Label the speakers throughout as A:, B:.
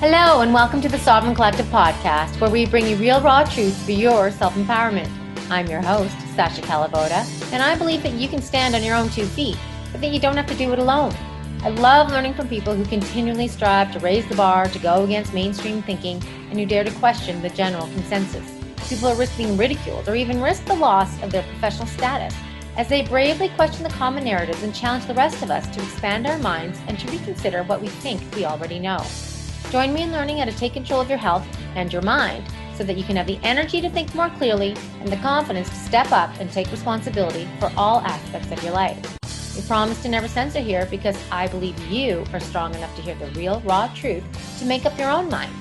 A: Hello, and welcome to the Sovereign Collective podcast, where we bring you real, raw truth for your self-empowerment. I'm your host, Sasha Calavoda, and I believe that you can stand on your own 2 feet, but that you don't have to do it alone. I love learning from people who continually strive to raise the bar, to go against mainstream thinking, and who dare to question the general consensus. People who risk being ridiculed or even risk the loss of their professional status as they bravely question the common narratives and challenge the rest of us to expand our minds and to reconsider what we think we already know. Join me in learning how to take control of your health and your mind so that you can have the energy to think more clearly and the confidence to step up and take responsibility for all aspects of your life. We promise to never censor here because I believe you are strong enough to hear the real, raw truth to make up your own mind.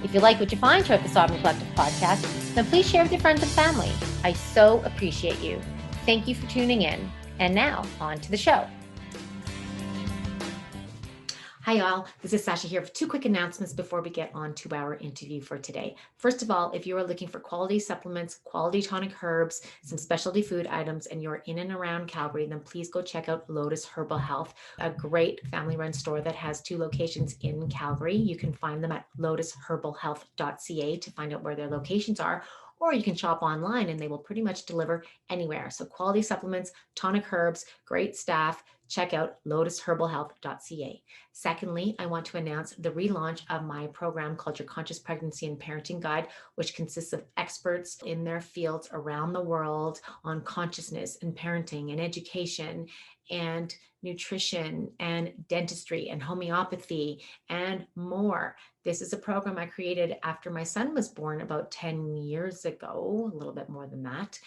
A: If you like what you find here at the Sovereign Collective podcast, then please share with your friends and family. I so appreciate you. Thank you for tuning in. And now, on to the show. Hi, y'all. This is Sasha here for 2 quick announcements before we get on to our interview for today. First of all, if you are looking for quality supplements, quality tonic herbs, some specialty food items, and you're in and around Calgary, then please go check out Lotus Herbal Health, a great family-run store that has 2 locations in Calgary. You can find them at lotusherbalhealth.ca to find out where their locations are, or you can shop online and they will pretty much deliver anywhere. So quality supplements, tonic herbs, great staff. Check out lotusherbalhealth.ca. Secondly, I want to announce the relaunch of my program called Your Conscious Pregnancy and Parenting Guide, which consists of experts in their fields around the world on consciousness and parenting and education and nutrition and dentistry and homeopathy and more. This is a program I created after my son was born about 10 years ago, a little bit more than that.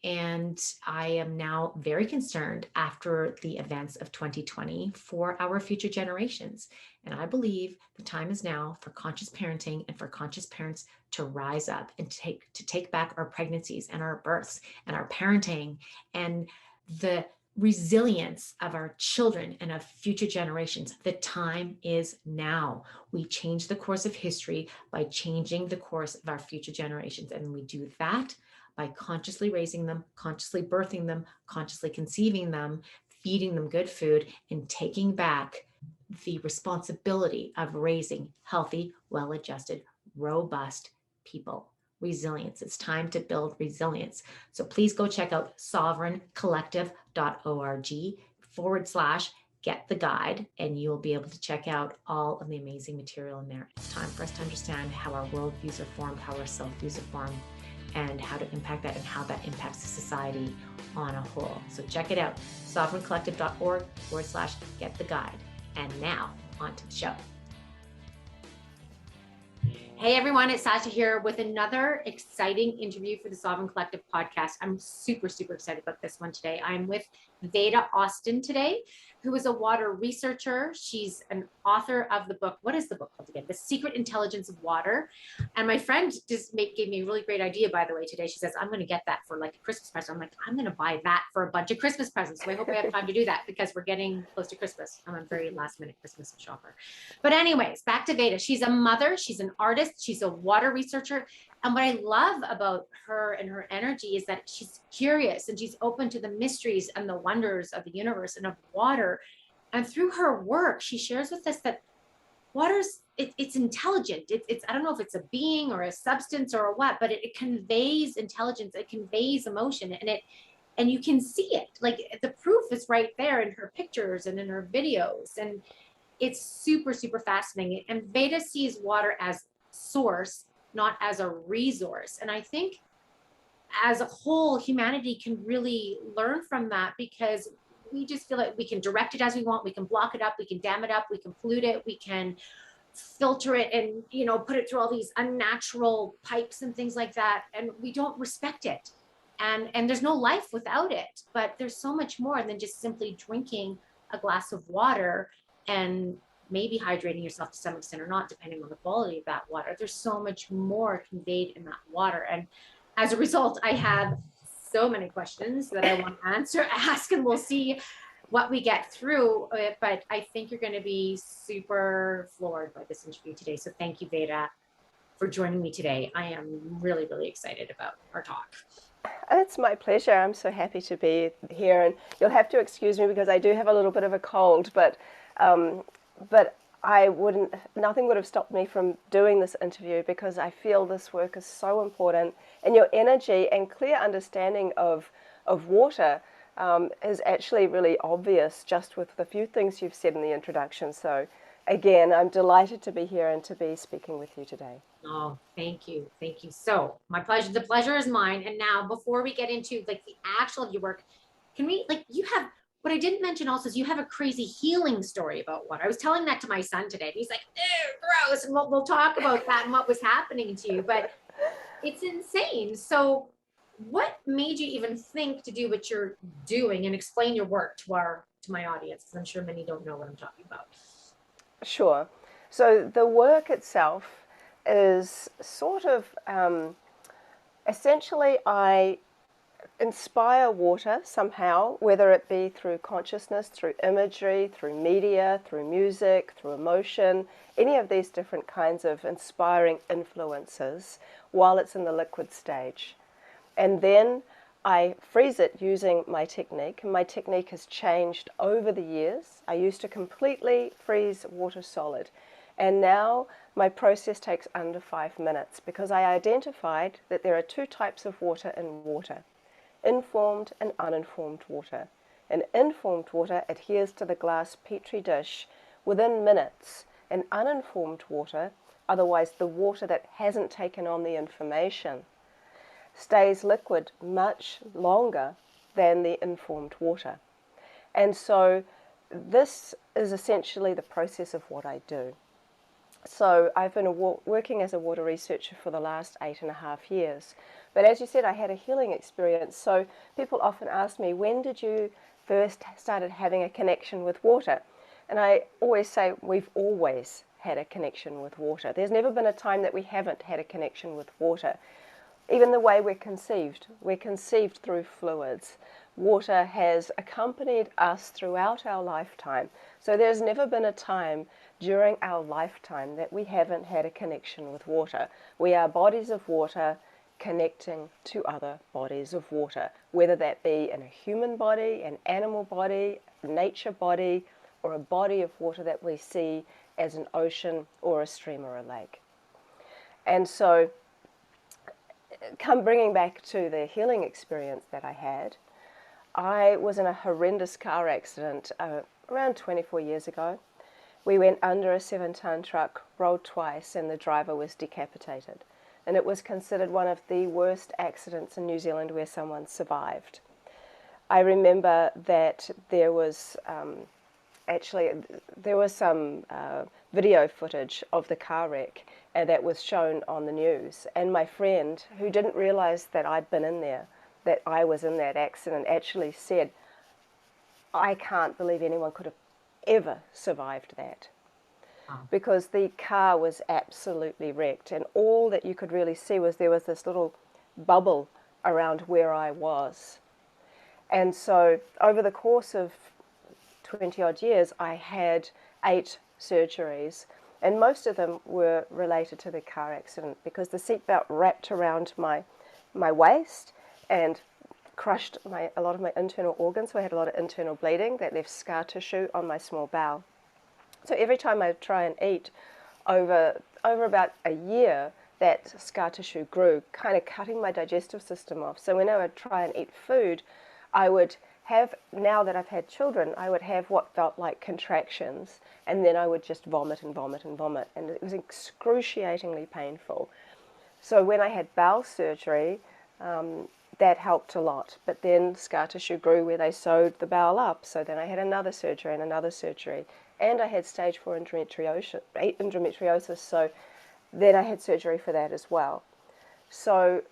A: And I am now very concerned after the events of 2020 for our future generations. And I believe the time is now for conscious parenting and for conscious parents to rise up and to take back our pregnancies and our births and our parenting and the resilience of our children and of future generations. The time is now. We change the course of history by changing the course of our future generations. And we do that by consciously raising them, consciously birthing them, consciously conceiving them, feeding them good food, and taking back the responsibility of raising healthy, well-adjusted, robust people. Resilience. It's time to build resilience. So please go check out sovereigncollective.org/get the guide, and you'll be able to check out all of the amazing material in there. It's time for us to understand how our worldviews are formed, how our self-views are formed, and how to impact that and how that impacts the society on a whole. So check it out, sovereigncollective.org/get the guide. And now on to the show. Hey everyone, it's Sasha here with another exciting interview for the Sovereign Collective podcast. I'm super, super excited about this one today. I'm with Veda Austin today, who is a water researcher. She's an author of the book. What is the book called again? The Secret Intelligence of Water. And my friend just gave me a really great idea, by the way, today. She says, I'm going to get that for like a Christmas present. I'm like, I'm going to buy that for a bunch of Christmas presents. So I hope I have time to do that because we're getting close to Christmas. I'm a very last minute Christmas shopper. But anyways, back to Veda. She's a mother. She's an artist. She's a water researcher. And what I love about her and her energy is that she's curious and she's open to the mysteries and the wonders of the universe and of water. And through her work, she shares with us that water's, it's intelligent. It's I don't know if it's a being or a substance or what, but it conveys intelligence. It conveys emotion, and you can see it. Like the proof is right there in her pictures and in her videos. And it's super, super fascinating. And Veda sees water as source, not as a resource. And I think as a whole, humanity can really learn from that because we just feel like we can direct it as we want. We can block it up. We can dam it up. We can pollute it. We can filter it and, put it through all these unnatural pipes and things like that. And we don't respect it. And there's no life without it. But there's so much more than just simply drinking a glass of water and maybe hydrating yourself to some extent or not, depending on the quality of that water. There's so much more conveyed in that water. And as a result, I have so many questions that I want to ask, and we'll see what we get through. But I think you're going to be super floored by this interview today. So thank you, Veda, for joining me today. I am really, really excited about our talk.
B: It's my pleasure. I'm so happy to be here, and you'll have to excuse me because I do have a little bit of a cold, but nothing would have stopped me from doing this interview, because I feel this work is so important, and your energy and clear understanding of water is actually really obvious just with the few things you've said in the introduction. So again, I'm delighted to be here and to be speaking with you today.
A: Oh, thank you. Thank you. So my pleasure. The pleasure is mine. And now, before we get into like the actual of your work, can we, like, you have, what I didn't mention also is you have a crazy healing story about water. I was telling that to my son today. He's like, ew, gross. And we'll talk about that and what was happening to you, but it's insane. So what made you even think to do what you're doing, and explain your work to my audience? Because I'm sure many don't know what I'm talking about.
B: Sure. So the work itself is sort of essentially I inspire water somehow, whether it be through consciousness, through imagery, through media, through music, through emotion, any of these different kinds of inspiring influences while it's in the liquid stage. And then I freeze it using my technique. My technique has changed over the years. I used to completely freeze water solid, and now my process takes under 5 minutes, because I identified that there are two types of water in water: informed and uninformed water. And informed water adheres to the glass petri dish within minutes, and uninformed water, otherwise the water that hasn't taken on the information, stays liquid much longer than the informed water. And so this is essentially the process of what I do. So I've been working as a water researcher for the last 8.5 years. But as you said, I had a healing experience. So people often ask me, when did you first started having a connection with water? And I always say, we've always had a connection with water. There's never been a time that we haven't had a connection with water. Even the way we're conceived through fluids. Water has accompanied us throughout our lifetime. So there's never been a time during our lifetime that we haven't had a connection with water. We are bodies of water connecting to other bodies of water, whether that be in a human body, an animal body, a nature body, or a body of water that we see as an ocean or a stream or a lake. And so, bringing back to the healing experience that I had, I was in a horrendous car accident around 24 years ago. We went under a 7-ton truck, rolled twice, and the driver was decapitated. And it was considered one of the worst accidents in New Zealand where someone survived. I remember that there was some video footage of the car wreck that was shown on the news. And my friend, who didn't realize that I'd been in there, that I was in that accident, actually said, I can't believe anyone could have ever survived that. Because the car was absolutely wrecked, and all that you could really see was there was this little bubble around where I was. And so over the course of 20 odd years, I had 8 surgeries, and most of them were related to the car accident, because the seatbelt wrapped around my waist and crushed a lot of my internal organs. So I had a lot of internal bleeding that left scar tissue on my small bowel. So every time I would try and eat, over about a year, that scar tissue grew, kind of cutting my digestive system off. So when I would try and eat food, I would have, now that I've had children, I would have what felt like contractions, and then I would just vomit and vomit and vomit, and it was excruciatingly painful. So when I had bowel surgery, that helped a lot. But then scar tissue grew where they sewed the bowel up. So then I had another surgery and another surgery. And I had stage 4 endometriosis, so then I had surgery for that as well. So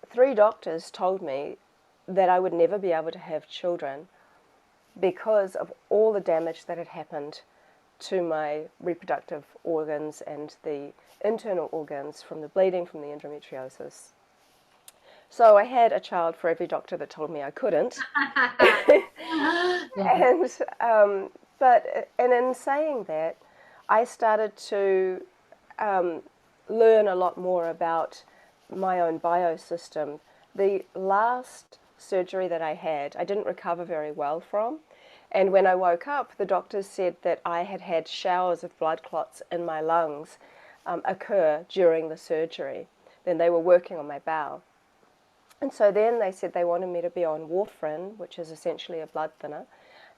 B: 3 doctors told me that I would never be able to have children because of all the damage that had happened to my reproductive organs and the internal organs from the bleeding from the endometriosis. So I had a child for every doctor that told me I couldn't. And in saying that, I started to learn a lot more about my own biosystem. The last surgery that I had, I didn't recover very well from, And when I woke up, the doctors said that I had had showers of blood clots in my lungs occur during the surgery. Then they were working on my bowel. And so then they said they wanted me to be on warfarin, which is essentially a blood thinner.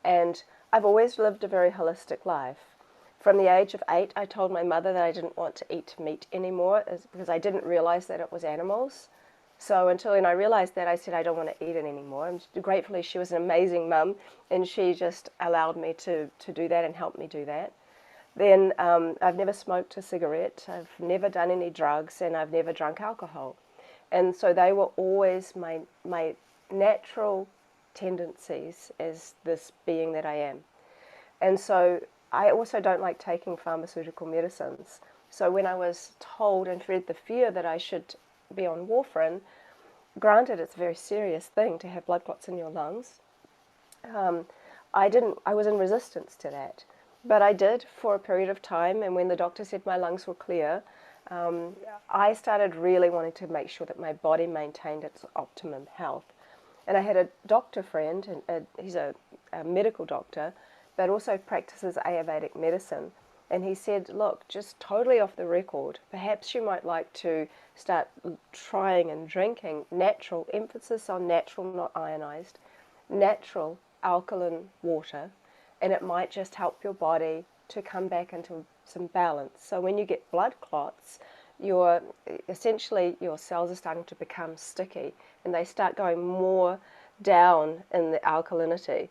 B: And I've always lived a very holistic life. From the age of 8, I told my mother that I didn't want to eat meat anymore because I didn't realize that it was animals. So until then I realized that, I said I don't want to eat it anymore. And gratefully she was an amazing mum, and she just allowed me to do that and helped me do that. Then I've never smoked a cigarette, I've never done any drugs, and I've never drunk alcohol. And so they were always my natural tendencies as this being that I am. And so I also don't like taking pharmaceutical medicines. So when I was told and fed the fear that I should be on warfarin, granted it's a very serious thing to have blood clots in your lungs, I was in resistance to that. But I did for a period of time, and when the doctor said my lungs were clear, I started really wanting to make sure that my body maintained its optimum health. And I had a doctor friend, and he's a medical doctor, but also practices Ayurvedic medicine. And he said, look, just totally off the record, perhaps you might like to start trying and drinking natural, emphasis on natural, not ionized, natural alkaline water, and it might just help your body to come back into some balance. So when you get blood clots, essentially your cells are starting to become sticky, and they start going more down in the alkalinity.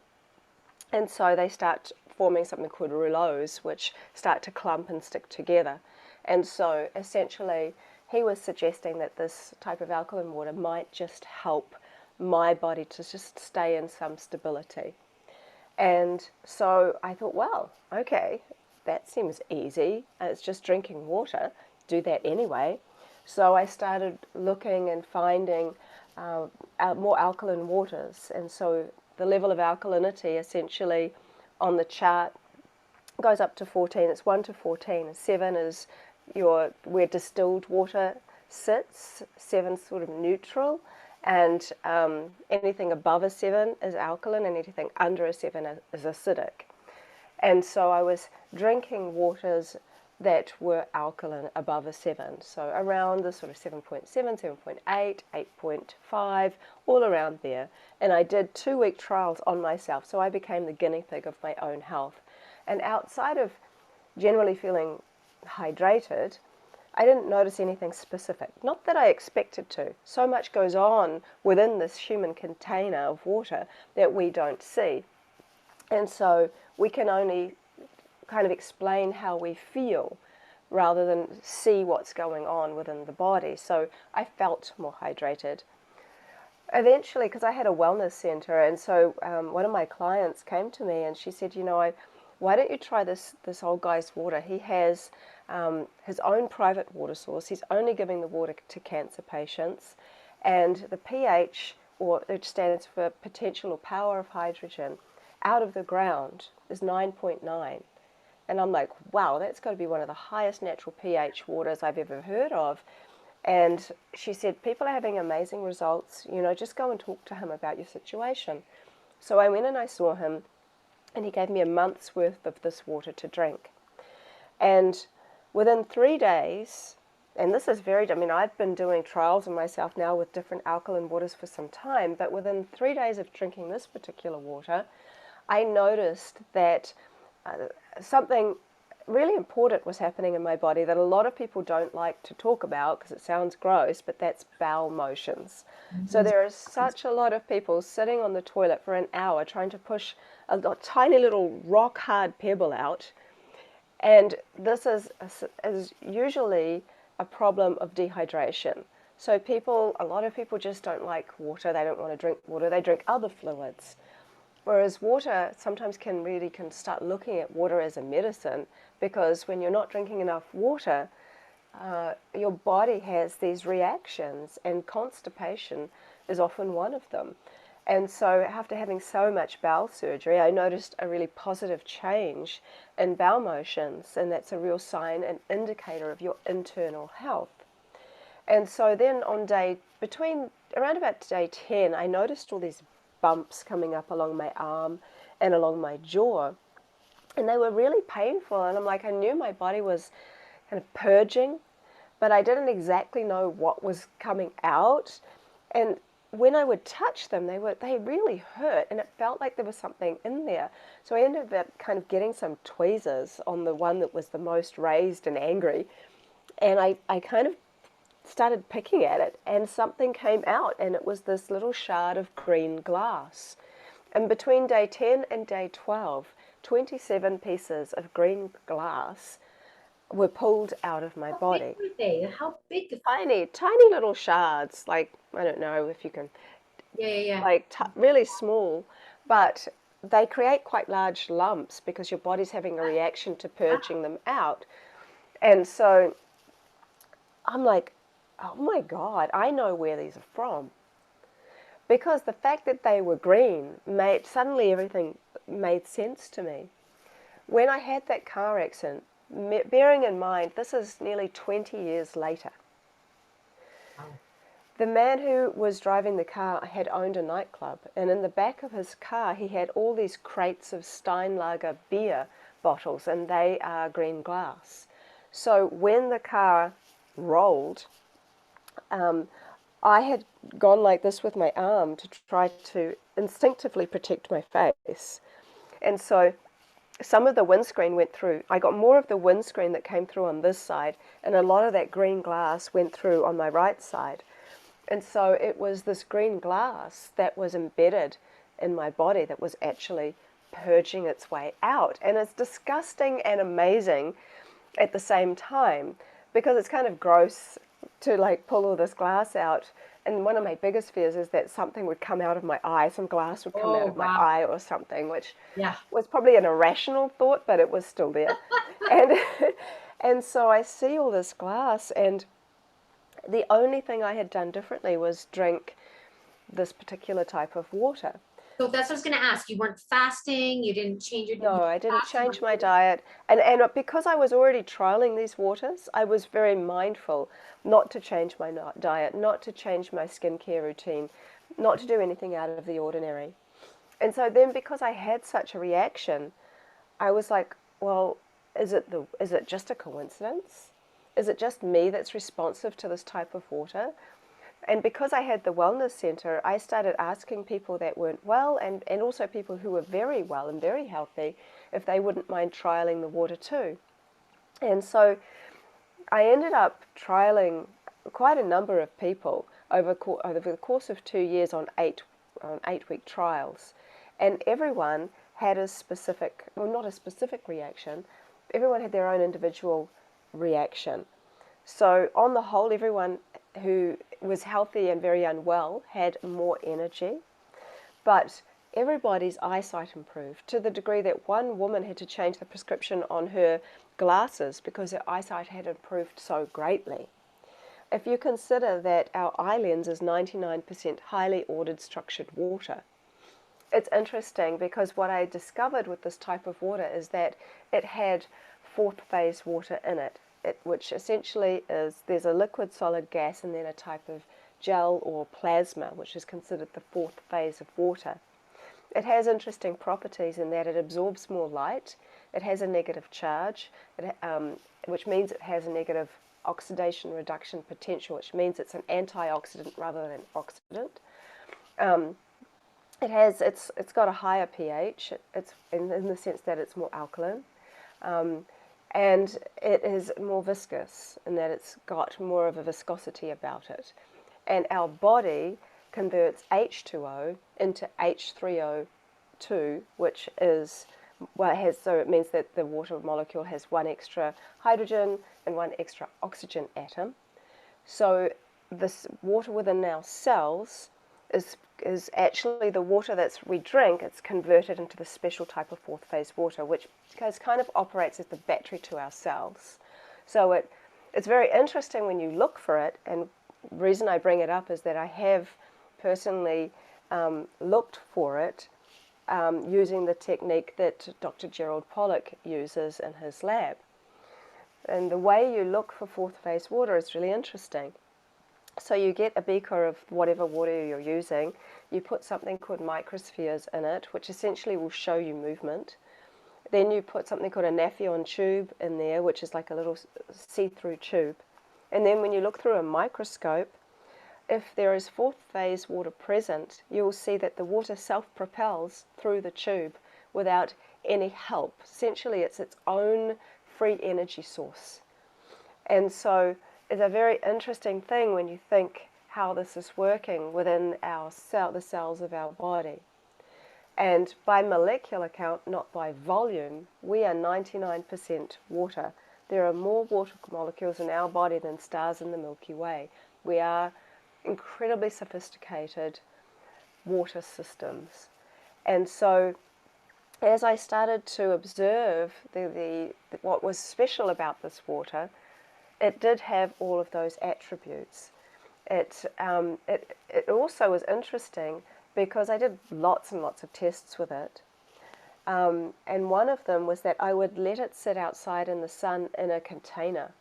B: And so they start forming something called rouleaus, which start to clump and stick together. And so essentially he was suggesting that this type of alkaline water might just help my body to just stay in some stability. And so I thought, well, okay, that seems easy. It's just drinking water. Do that anyway. So I started looking and finding more alkaline waters. And so the level of alkalinity essentially on the chart goes up to 14. It's 1 to 14. 7 is where distilled water sits. 7 is sort of neutral. And anything above a 7 is alkaline, and anything under a 7 is acidic. And so I was drinking waters that were alkaline above a 7, so around the sort of 7.7, 7.8, 8.5, all around there. And I did 2-week trials on myself, so I became the guinea pig of my own health. And outside of generally feeling hydrated, I didn't notice anything specific. Not that I expected to. So much goes on within this human container of water that we don't see. And so we can only kind of explain how we feel rather than see what's going on within the body. So I felt more hydrated. Eventually, because I had a wellness center, and so one of my clients came to me and she said, why don't you try this old guy's water? He has his own private water source. He's only giving the water to cancer patients, and the pH, which stands for potential or power of hydrogen, out of the ground is 9.9. And I'm like, wow, that's got to be one of the highest natural pH waters I've ever heard of. And she said, people are having amazing results, just go and talk to him about your situation. So I went and I saw him, and he gave me a month's worth of this water to drink. And within 3 days, and this is I've been doing trials on myself now with different alkaline waters for some time, but within 3 days of drinking this particular water, I noticed that something really important was happening in my body that a lot of people don't like to talk about because it sounds gross, but that's bowel motions. So there is such a lot of people sitting on the toilet for an hour trying to push a tiny little rock hard pebble out, and this is usually a problem of dehydration. So a lot of people just don't like water. They don't want to drink water. They drink other fluids. Whereas water sometimes can start looking at water as a medicine, because when you're not drinking enough water, your body has these reactions, and constipation is often one of them. And so after having so much bowel surgery, I noticed a really positive change in bowel motions, and that's a real sign, an indicator of your internal health. And so then around about day 10, I noticed all these bumps coming up along my arm, and along my jaw. And they were really painful. And I'm like, I knew my body was kind of purging, but I didn't exactly know what was coming out. And when I would touch them, they really hurt, and it felt like there was something in there. So I ended up kind of getting some tweezers on the one that was the most raised and angry, and I kind of started picking at it, and something came out, and it was this little shard of green glass. And between day 10 and day 12, 27 pieces of green glass were pulled out of my body.
A: How big were they? How big?
B: Tiny, tiny little shards, like, I don't know if you can,
A: Yeah.
B: like really small, but they create quite large lumps because your body's having a reaction to purging them out. And so I'm like, oh my God, I know where these are from. Because the fact that they were green made, suddenly everything made sense to me. When I had that car accident, bearing in mind this is nearly 20 years later, the man who was driving the car had owned a nightclub, and in the back of his car he had all these crates of Steinlager beer bottles, and they are green glass. So when the car rolled, I had gone like this with my arm to try to instinctively protect my face. And so some of the windscreen went through. I got more of the windscreen that came through on this side, and a lot of that green glass went through on my right side. And so it was this green glass that was embedded in my body that was actually purging its way out. And it's disgusting and amazing at the same time, because it's kind of gross to like pull all this glass out. And one of my biggest fears is that something would come out of my eye, some glass would come out of my eye or something, which was probably an irrational thought, but it was still there. And so I see all this glass, and the only thing I had done differently was drink this particular type of water.
A: So that's what I was going to ask. You weren't fasting. You didn't change your.
B: No, I didn't change my diet. And because I was already trialing these waters, I was very mindful not to change my diet, not to change my skincare routine, not to do anything out of the ordinary. And so then, because I had such a reaction, I was like, well, is it just a coincidence? Is it just me that's responsive to this type of water? And because I had the wellness center, I started asking people that weren't well, and also people who were very well and very healthy, if they wouldn't mind trialing the water too. And so I ended up trialing quite a number of people over the course of 2 years on 8-week trials. And everyone had a specific, well, not a specific reaction, everyone had their own individual reaction. So on the whole, everyone who was healthy and very unwell had more energy, but everybody's eyesight improved to the degree that one woman had to change the prescription on her glasses because her eyesight had improved so greatly. If you consider that our eye lens is 99% highly ordered structured water, it's interesting because what I discovered with this type of water is that it had fourth phase water in it. Which essentially is, there's a liquid, solid, gas, and then a type of gel or plasma, which is considered the fourth phase of water. It has interesting properties in that it absorbs more light, it has a negative charge, which means it has a negative oxidation reduction potential, which means it's an antioxidant rather than an oxidant. It's got a higher pH, it's in the sense that it's more alkaline. And it is more viscous in that it's got more of a viscosity about it. And our body converts H2O into H3O2, which is, well, so it means that the water molecule has one extra hydrogen and one extra oxygen atom. So this water within our cells is actually the water that we drink. It's converted into the special type of fourth phase water, which kind of operates as the battery to our cells. So it's very interesting when you look for it, and the reason I bring it up is that I have personally looked for it using the technique that Dr. Gerald Pollack uses in his lab. And the way you look for fourth phase water is really interesting. So you get a beaker of whatever water you're using, You put something called microspheres in it, which essentially will show you movement. Then you put something called a Nafion tube in there, which is like a little see-through tube. And then when you look through a microscope, if there is fourth phase water present, you will see that the water self-propels through the tube without any help. Essentially, it's its own free energy source. And so it's a very interesting thing when you think how this is working within our the cells of our body. And by molecular count, not by volume, we are 99% water. There are more water molecules in our body than stars in the Milky Way. We are incredibly sophisticated water systems. And so as I started to observe what was special about this water, it did have all of those attributes. It also was interesting because I did lots and lots of tests with it. And one of them was that I would let it sit outside in the sun in a container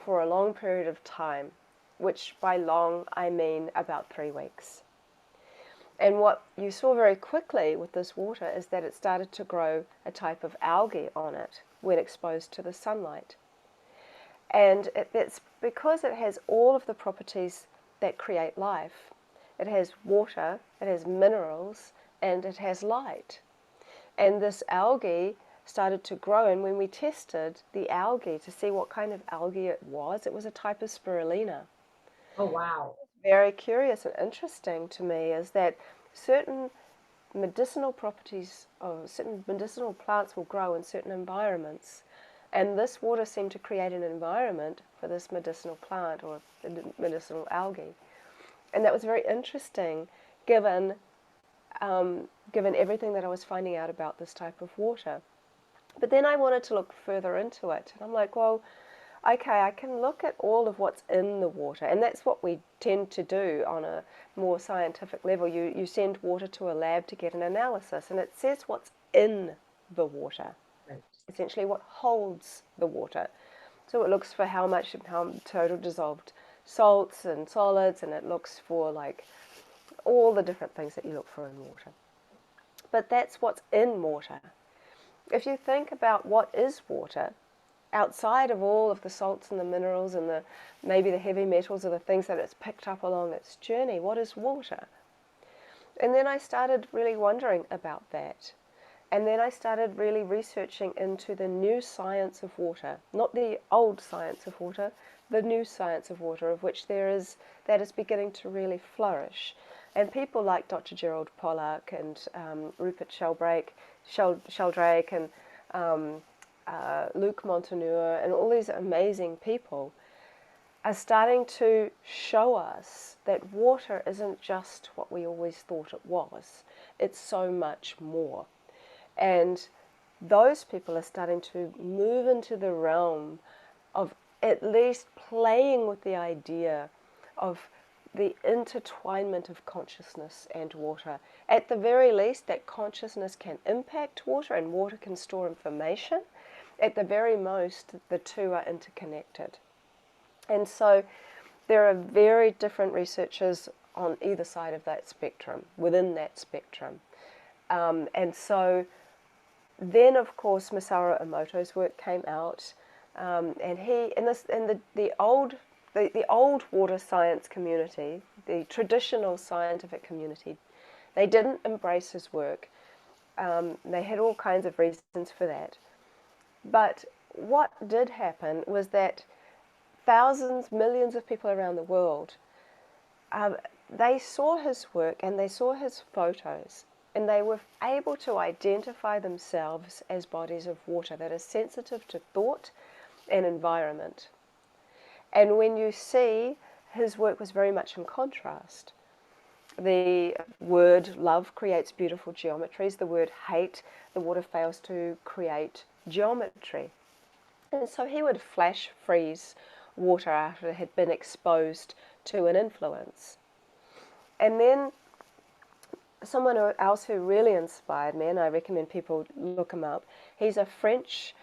B: for a long period of time, which by long I mean about 3 weeks. And what you saw very quickly with this water is that it started to grow a type of algae on it when exposed to the sunlight. And it's because it has all of the properties that create life. It has water, it has minerals, and it has light. And this algae started to grow, and when we tested the algae to see what kind of algae it was a type of spirulina.
A: Oh, wow.
B: Very curious and interesting to me is that certain medicinal properties of certain medicinal plants will grow in certain environments, and this water seemed to create an environment for this medicinal plant or medicinal algae. And that was very interesting given everything that I was finding out about this type of water. But then I wanted to look further into it, and I'm like, well, okay, I can look at all of what's in the water, and that's what we tend to do on a more scientific level. You send water to a lab to get an analysis, and it says what's in the water, right. Essentially what holds the water. So it looks for how total dissolved salts and solids, and it looks for like all the different things that you look for in water. But that's what's in water. If you think about what is water, outside of all of the salts and the minerals and maybe the heavy metals or the things that it's picked up along its journey, what is water? And then I started really wondering about that. And then I started really researching into the new science of water, not the old science of water, the new science of water, of which that is beginning to really flourish. And people like Dr. Gerald Pollack and Rupert Sheldrake and Luc Montagnier and all these amazing people are starting to show us that water isn't just what we always thought it was. It's so much more. And those people are starting to move into the realm of at least playing with the idea of the intertwinement of consciousness and water. At the very least, that consciousness can impact water and water can store information. At the very most, the two are interconnected. And so there are very different researchers on either side of that spectrum, within that spectrum. And so then, of course, Masaru Emoto's work came out, and the old water science community, the traditional scientific community, they didn't embrace his work. They had all kinds of reasons for that. But what did happen was that thousands, millions of people around the world, they saw his work and they saw his photos, and they were able to identify themselves as bodies of water that are sensitive to thought and environment. And when you see, his work was very much in contrast. The word love creates beautiful geometries. The word hate, the water fails to create geometry. And so he would flash freeze water after it had been exposed to an influence. And then someone else who really inspired me, and I recommend people look him up, he's a French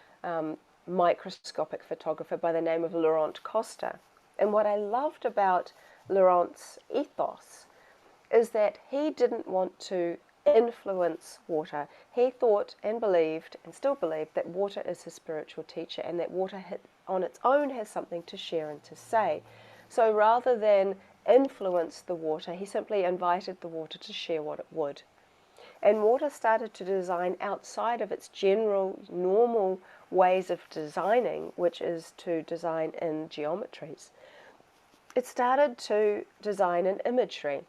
B: microscopic photographer by the name of Laurent Costa. And what I loved about Laurent's ethos is that he didn't want to influence water. He thought and believed, and still believed, that water is his spiritual teacher, and that water on its own has something to share and to say. So rather than influence the water, he simply invited the water to share what it would. And water started to design outside of its general, normal ways of designing, which is to design in geometries. It started to design in imagery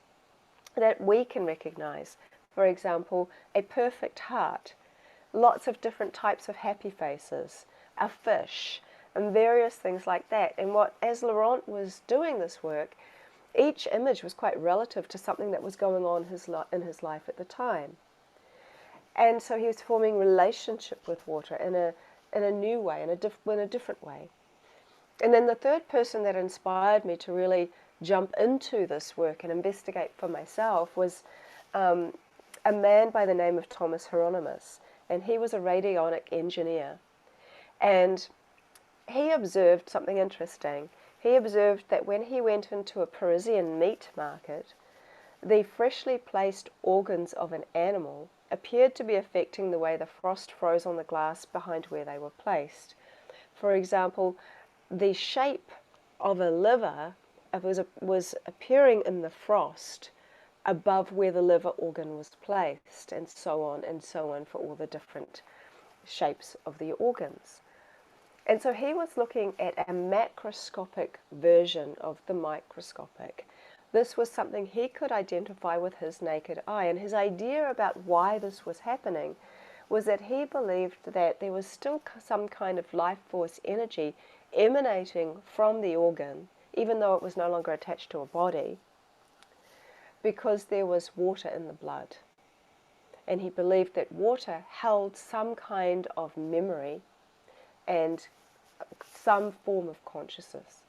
B: that we can recognize. For example, a perfect heart, lots of different types of happy faces, a fish, and various things like that. And as Laurent was doing this work, each image was quite relative to something that was going on in his life at the time. And so he was forming relationship with water in a new way, in a different way. And then the third person that inspired me to really jump into this work and investigate for myself was a man by the name of Thomas Hieronymus. And he was a radionic engineer. And he observed something interesting. He observed that when he went into a Parisian meat market, the freshly placed organs of an animal appeared to be affecting the way the frost froze on the glass behind where they were placed. For example, the shape of a liver was appearing in the frost above where the liver organ was placed, and so on for all the different shapes of the organs. And so he was looking at a macroscopic version of the microscopic. This was something he could identify with his naked eye, and his idea about why this was happening was that he believed that there was still some kind of life force energy emanating from the organ, even though it was no longer attached to a body, because there was water in the blood. And he believed that water held some kind of memory and some form of consciousness.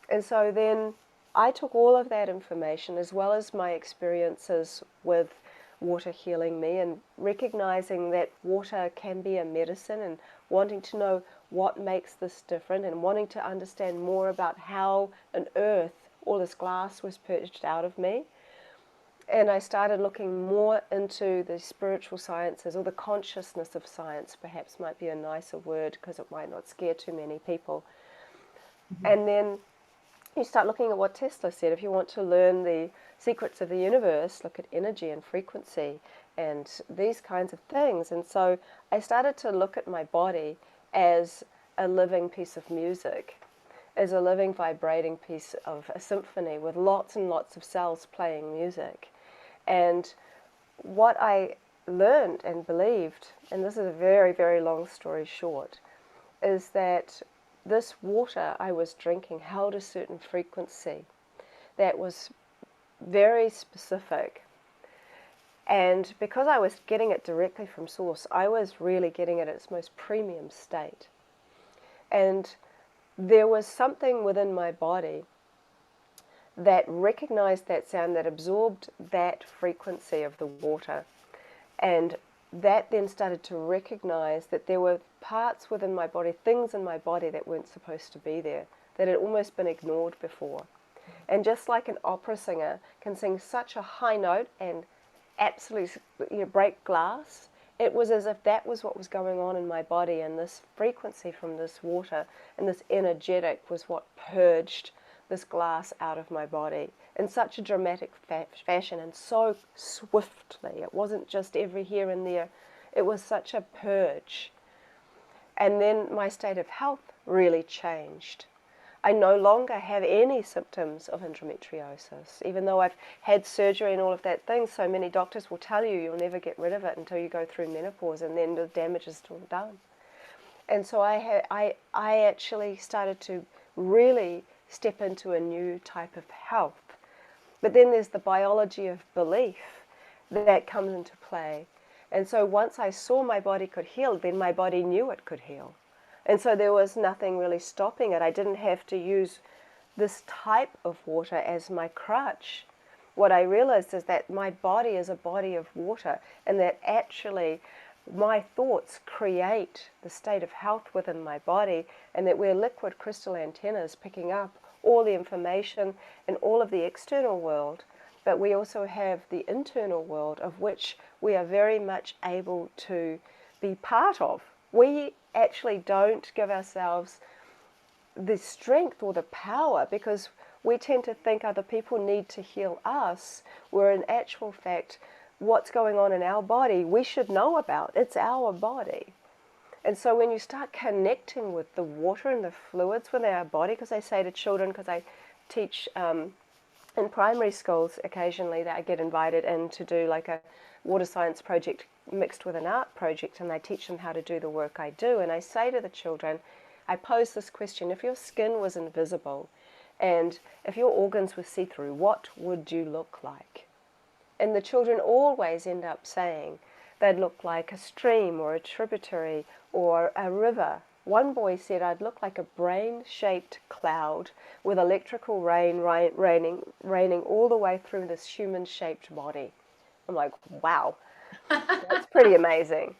B: And so then I took all of that information, as well as my experiences with water healing me, and recognizing that water can be a medicine, and wanting to know what makes this different, and wanting to understand more about how on earth all this glass was purged out of me. And I started looking more into the spiritual sciences, or the consciousness of science, perhaps might be a nicer word, because it might not scare too many people. Mm-hmm. And then you start looking at what Tesla said. If you want to learn the secrets of the universe, look at energy and frequency and these kinds of things. And so I started to look at my body as a living piece of music, as a living vibrating piece of a symphony with lots and lots of cells playing music. And what I learned and believed, and this is a very, very long story short, is that this water I was drinking held a certain frequency that was very specific. And because I was getting it directly from source, I was really getting it at its most premium state. And there was something within my body that recognized that sound, that absorbed that frequency of the water, and that then started to recognize that there were parts within my body, things in my body that weren't supposed to be there, that had almost been ignored before. And just like an opera singer can sing such a high note and absolutely break glass, it was as if that was what was going on in my body, and this frequency from this water and this energetic was what purged this glass out of my body in such a dramatic fashion, and so swiftly. It wasn't just every here and there. It was such a purge. And then my state of health really changed. I no longer have any symptoms of endometriosis, even though I've had surgery and all of that thing. So many doctors will tell you you'll never get rid of it until you go through menopause, and then the damage is still done. And so I actually started to really step into a new type of health. But then there's the biology of belief that comes into play. And so once I saw my body could heal, then my body knew it could heal. And so there was nothing really stopping it. I didn't have to use this type of water as my crutch. What I realized is that my body is a body of water, and that actually my thoughts create the state of health within my body, and that we're liquid crystal antennas picking up all the information in all of the external world, but we also have the internal world, of which we are very much able to be part of. We actually don't give ourselves the strength or the power, because we tend to think other people need to heal us, where in actual fact, what's going on in our body we should know about. It's our body. And so when you start connecting with the water and the fluids within our body, because I say to children, because I teach in primary schools occasionally, that I get invited in to do like a water science project mixed with an art project, and I teach them how to do the work I do. And I say to the children, I pose this question: if your skin was invisible and if your organs were see-through, what would you look like? And the children always end up saying they'd look like a stream or a tributary or a river. One boy said, I'd look like a brain-shaped cloud with electrical rain raining all the way through this human-shaped body. I'm like, wow, that's pretty amazing.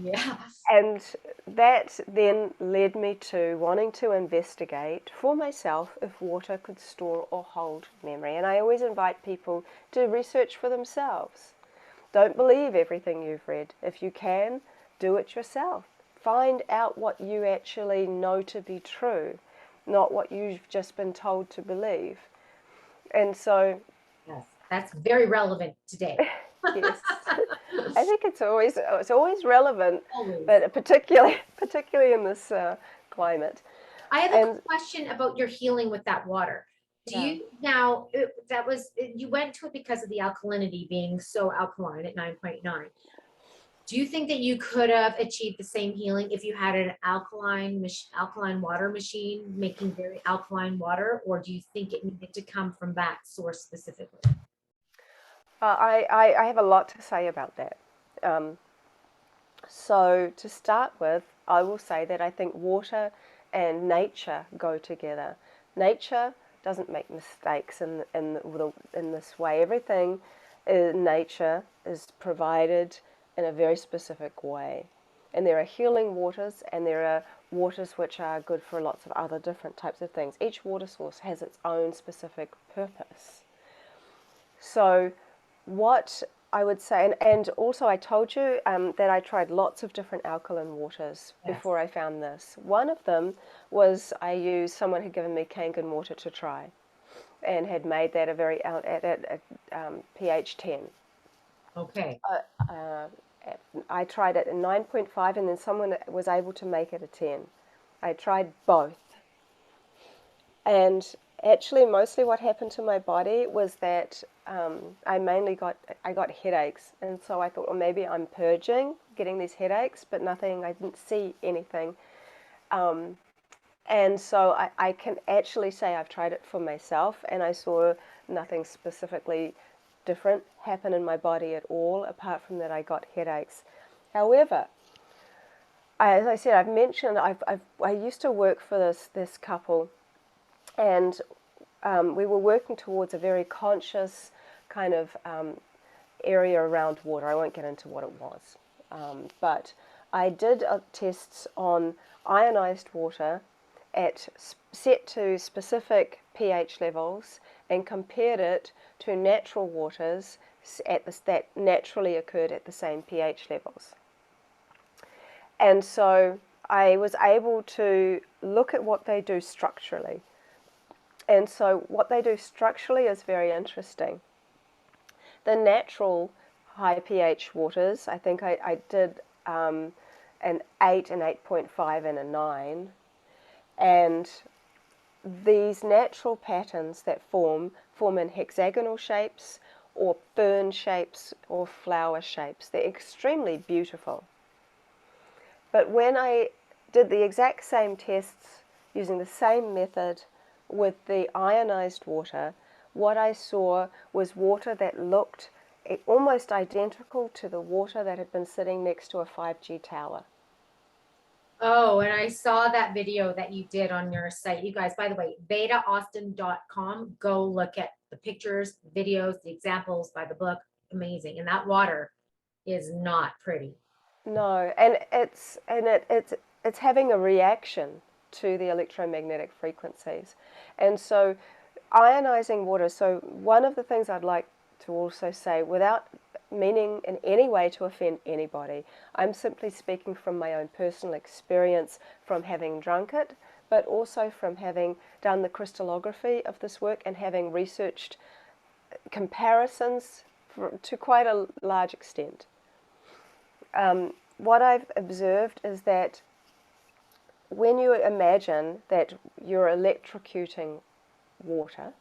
A: Yeah.
B: And that then led me to wanting to investigate for myself if water could store or hold memory. And I always invite people to research for themselves. Don't believe everything you've read. If you can, do it yourself. Find out what you actually know to be true, not what you've just been told to believe. And so...
A: Yes, that's very relevant today.
B: Yes, I think it's always relevant,
A: Always.
B: but particularly in this climate.
A: I have a question about your healing with that water. Do
B: Yeah.
A: you now, you went to it because of the alkalinity being so alkaline at 9.9. Do you think that you could have achieved the same healing if you had an alkaline water machine making very alkaline water, or do you think it needed to come from that source specifically?
B: I have a lot to say about that. So to start with, I will say that I think water and nature go together. Nature doesn't make mistakes in this way. Everything in nature is provided in a very specific way. And there are healing waters, and there are waters which are good for lots of other different types of things. Each water source has its own specific purpose. So what I would say, and also I told you that I tried lots of different alkaline waters before I found this. One of them was someone had given me Kangen water to try, and had made that at pH 10.
A: Okay.
B: I tried it at 9.5, and then someone was able to make it a 10. I tried both. And actually, mostly what happened to my body was that I got headaches. And so I thought, well, maybe I'm purging, getting these headaches, but nothing, I didn't see anything. And so I can actually say I've tried it for myself, and I saw nothing specifically different happen in my body at all, apart from that I got headaches. However, as I said, I've mentioned I used to work for this couple, and we were working towards a very conscious kind of area around water. I won't get into what it was, but I did tests on ionized water set to specific pH levels, and compared it to natural waters that naturally occurred at the same pH levels. And so I was able to look at what they do structurally. And so what they do structurally is very interesting. The natural high pH waters, I think I did an 8, an 8.5, and a 9. And these natural patterns that form in hexagonal shapes or fern shapes or flower shapes. They're extremely beautiful. But when I did the exact same tests using the same method with the ionized water, what I saw was water that looked almost identical to the water that had been sitting next to a 5G tower.
A: Oh, and I saw that video that you did on your site. You guys, by the way, VedaAustin.com. Go look at the pictures, the videos, the examples by the book. Amazing. And that water is not pretty.
B: No, and it's having a reaction to the electromagnetic frequencies. And so ionizing water, so one of the things I'd like to also say, without meaning in any way to offend anybody, I'm simply speaking from my own personal experience from having drunk it, but also from having done the crystallography of this work and having researched comparisons to quite a large extent. What I've observed is that when you imagine that you're electrocuting water,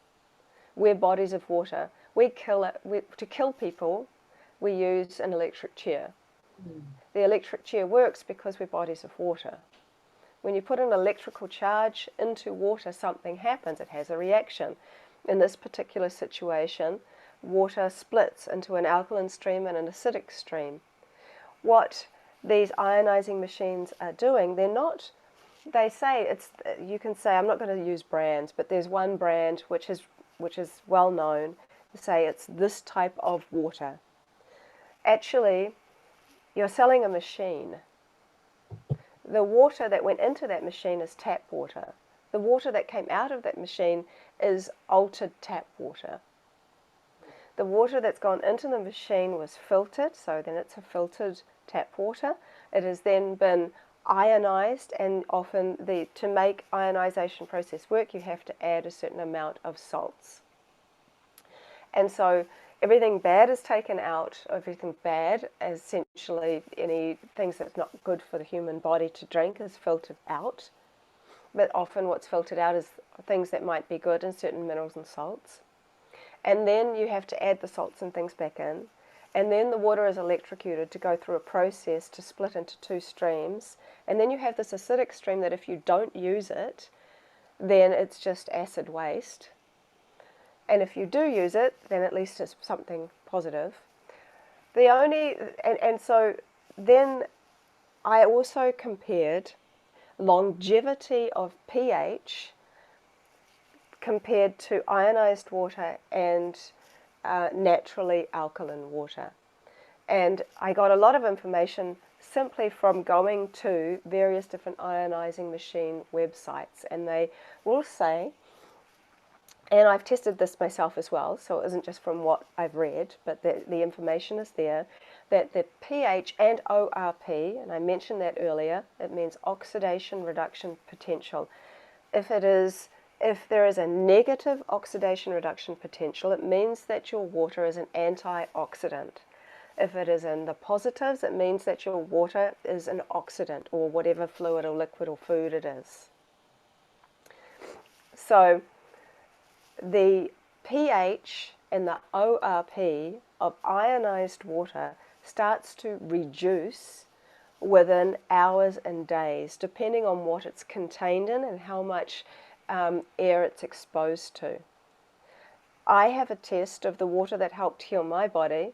B: we're bodies of water. To kill people, we use an electric chair. The electric chair works because we're bodies of water. When you put an electrical charge into water, something happens. It has a reaction. In this particular situation, water splits into an alkaline stream and an acidic stream. What these ionizing machines are doing, they say you can say, I'm not going to use brands, but there's one brand which is well known, say it's this type of water. Actually, you're selling a machine. The water that went into that machine is tap water. The water that came out of that machine is altered tap water. The water that's gone into the machine was filtered, so then it's a filtered tap water. It has then been ionized, and often to make ionization process work, you have to add a certain amount of salts. And so everything bad is taken out. Everything bad, essentially any things that's not good for the human body to drink, is filtered out. But often what's filtered out is things that might be good, and certain minerals and salts. And then you have to add the salts and things back in. And then the water is electrocuted to go through a process to split into two streams. And then you have this acidic stream that if you don't use it, then it's just acid waste. And if you do use it, then at least it's something positive. And so then I also compared longevity of pH compared to ionized water and naturally alkaline water. And I got a lot of information simply from going to various different ionizing machine websites, and they will say, and I've tested this myself as well, so it isn't just from what I've read, but the information is there, that the pH and ORP, and I mentioned that earlier, it means oxidation reduction potential. If there is a negative oxidation reduction potential, it means that your water is an antioxidant. If it is in the positives, it means that your water is an oxidant, or whatever fluid or liquid or food it is. So the pH and the ORP of ionized water starts to reduce within hours and days, depending on what it's contained in and how much air it's exposed to. I have a test of the water that helped heal my body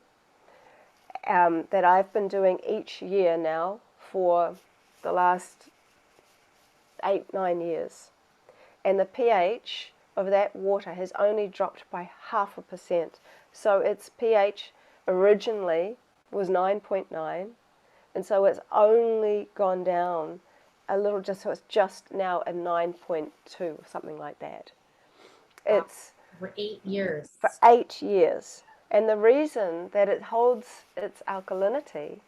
B: that I've been doing each year now for the last 8-9 years. And the pH of that water has only dropped by 0.5%. So its pH originally was 9.9, and so it's only gone down a little, so it's just now a 9.2 or something like that.
A: Wow.
B: It's
A: for 8 years.
B: For 8 years. And the reason that it holds its alkalinity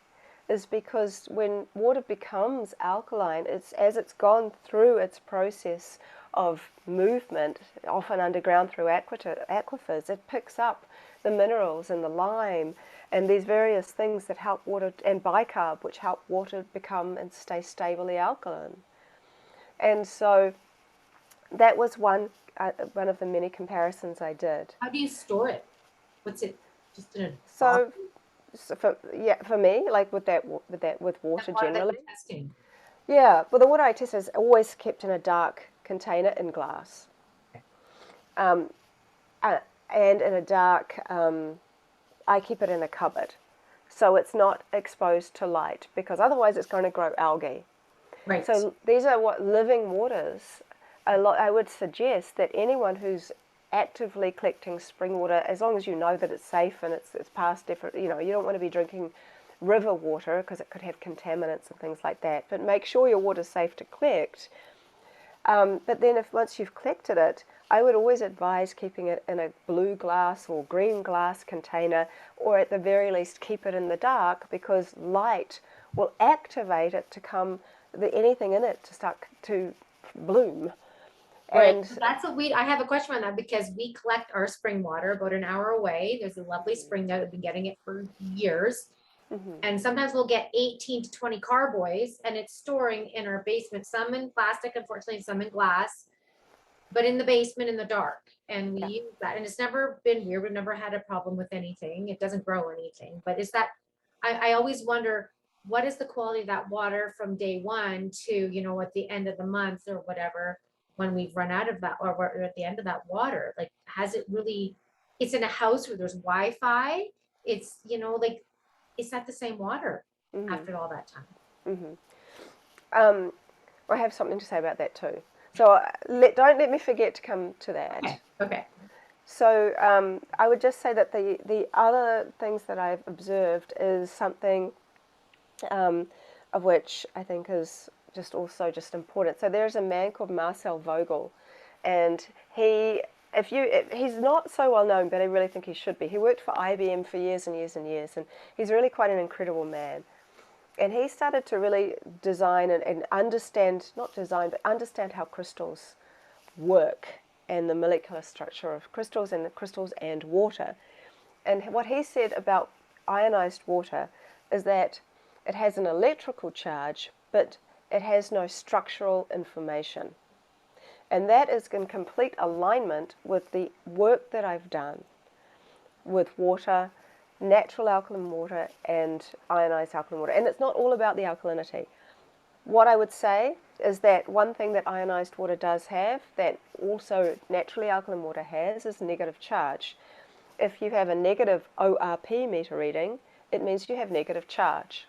B: is because when water becomes alkaline, as it's gone through its process of movement, often underground through aquifers, it picks up the minerals and the lime and these various things that help water, and bicarb, which help water become and stay stably alkaline. And so that was one of the many comparisons I did.
A: How do you store it? What's it? Just in a
B: So for me, like with water generally.
A: Testing.
B: Yeah, well, the water I test is always kept in a dark container in glass, and in a dark. I keep it in a cupboard, so it's not exposed to light, because otherwise it's going to grow algae.
A: Right.
B: So these are living waters. I would suggest that anyone who's actively collecting spring water, as long as you know that it's safe and it's past different, you don't want to be drinking river water because it could have contaminants and things like that, but make sure your water's safe to collect. But then once you've collected it, I would always advise keeping it in a blue glass or green glass container, or at the very least keep it in the dark, because light will activate it to come, anything in it to start to bloom.
A: Right.
B: And
A: That's what I have a question on that, because we collect our spring water about an hour away. There's a lovely spring there. I've been getting it for years. And sometimes we'll get 18 to 20 carboys, and it's storing in our basement, some in plastic, unfortunately, some in glass, but in the basement in the dark. And we use that. And it's never been weird. We've never had a problem with anything. It doesn't grow anything. But is that, I always wonder, what is the quality of that water from day one to, you know, at the end of the month or whatever, when we've run out of that, or we're at the end of that water? Like, has it really, it's in a house where there's Wi-Fi. It's, you know, like, is that the same water after all that time?
B: I have something to say about that too. So don't let me forget to come to that.
A: Okay.
B: So I would just say that the other things that I've observed is something of which I think is just also just important. So there's a man called Marcel Vogel, and he's not so well known, but I really think he should be. He worked for IBM for years and years and years, and he's really quite an incredible man. And he started to really design and understand, not design, but understand how crystals work and the molecular structure of crystals and water. And what he said about ionized water is that it has an electrical charge, but it has no structural information. And that is in complete alignment with the work that I've done with water, natural alkaline water and ionized alkaline water. And it's not all about the alkalinity. What I would say is that one thing that ionized water does have, that also naturally alkaline water has, is negative charge. If you have a negative ORP meter reading, it means you have negative charge.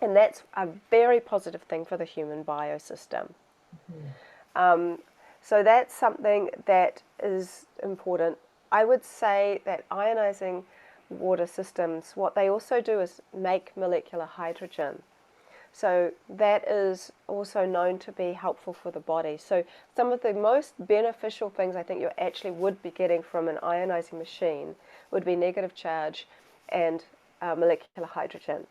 B: And that's a very positive thing for the human biosystem. So that's something that is important. I would say that ionizing water systems, what they also do is make molecular hydrogen. So that is also known to be helpful for the body. So some of the most beneficial things I think you actually would be getting from an ionizing machine would be negative charge and molecular hydrogen.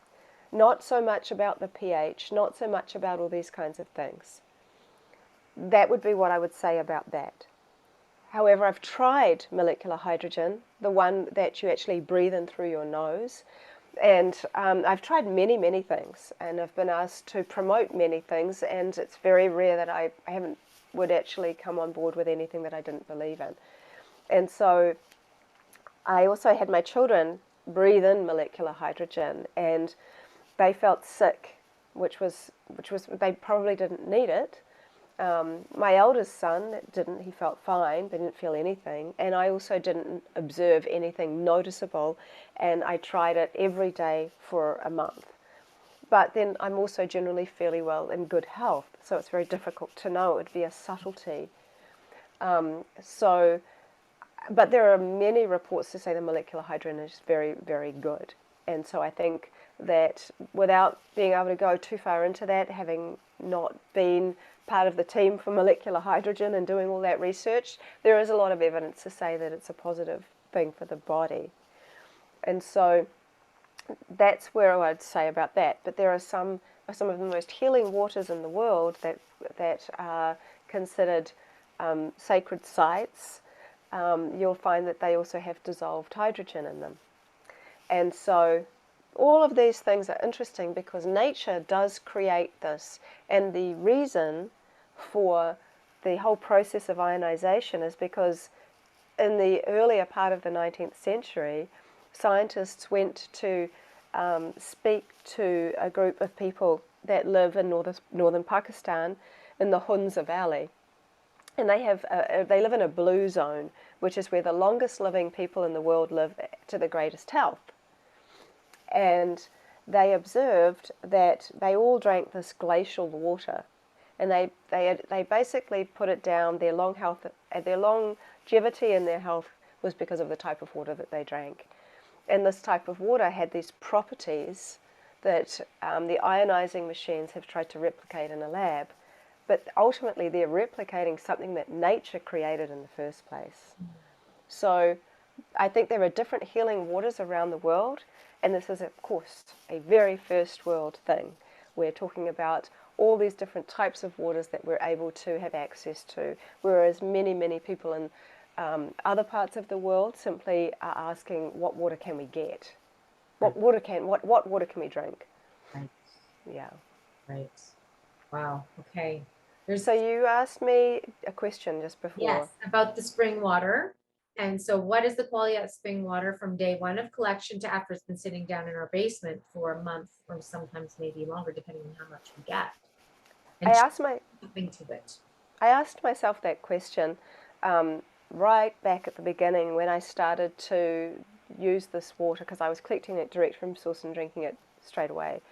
B: Not so much about the pH, not so much about all these kinds of things. That would be what I would say about that. However, I've tried molecular hydrogen, the one that you actually breathe in through your nose, and I've tried many, many things, and I've been asked to promote many things, and it's very rare that I would actually come on board with anything that I didn't believe in. And so I also had my children breathe in molecular hydrogen, and they felt sick, which was they probably didn't need it. My eldest son didn't. He felt fine, but didn't feel anything. And I also didn't observe anything noticeable, and I tried it every day for a month. But then I'm also generally fairly well in good health, so it's very difficult to know. It would be a subtlety. But there are many reports to say the molecular hydrogen is very, very good. And so I think that without being able to go too far into that, having not been part of the team for molecular hydrogen and doing all that research, there is a lot of evidence to say that it's a positive thing for the body. And so that's where I'd say about that. But there are some of the most healing waters in the world that are considered sacred sites. You'll find that they also have dissolved hydrogen in them. And so all of these things are interesting because nature does create this. And the reason for the whole process of ionization is because in the earlier part of the 19th century, scientists went to speak to a group of people that live in northern Pakistan in the Hunza Valley. And they live in a blue zone, which is where the longest living people in the world live to the greatest health. And they observed that they all drank this glacial water, and they basically put it down. Their longevity in their health was because of the type of water that they drank. And this type of water had these properties that the ionizing machines have tried to replicate in a lab, but ultimately they're replicating something that nature created in the first place. So I think there are different healing waters around the world, and this is, of course, a very first world thing. We're talking about all these different types of waters that we're able to have access to, whereas many, many people in other parts of the world simply are asking, what water can we get? What water can we drink?
A: Right.
B: Yeah.
A: Right. Wow. Okay.
B: So you asked me a question just before.
A: Yes, about the spring water. And so what is the quality of spring water from day one of collection to after it's been sitting down in our basement for a month or sometimes maybe longer, depending on how much we get? And
B: I asked
A: something to it.
B: I asked myself that question right back at the beginning when I started to use this water, because I was collecting it direct from source and drinking it straight away.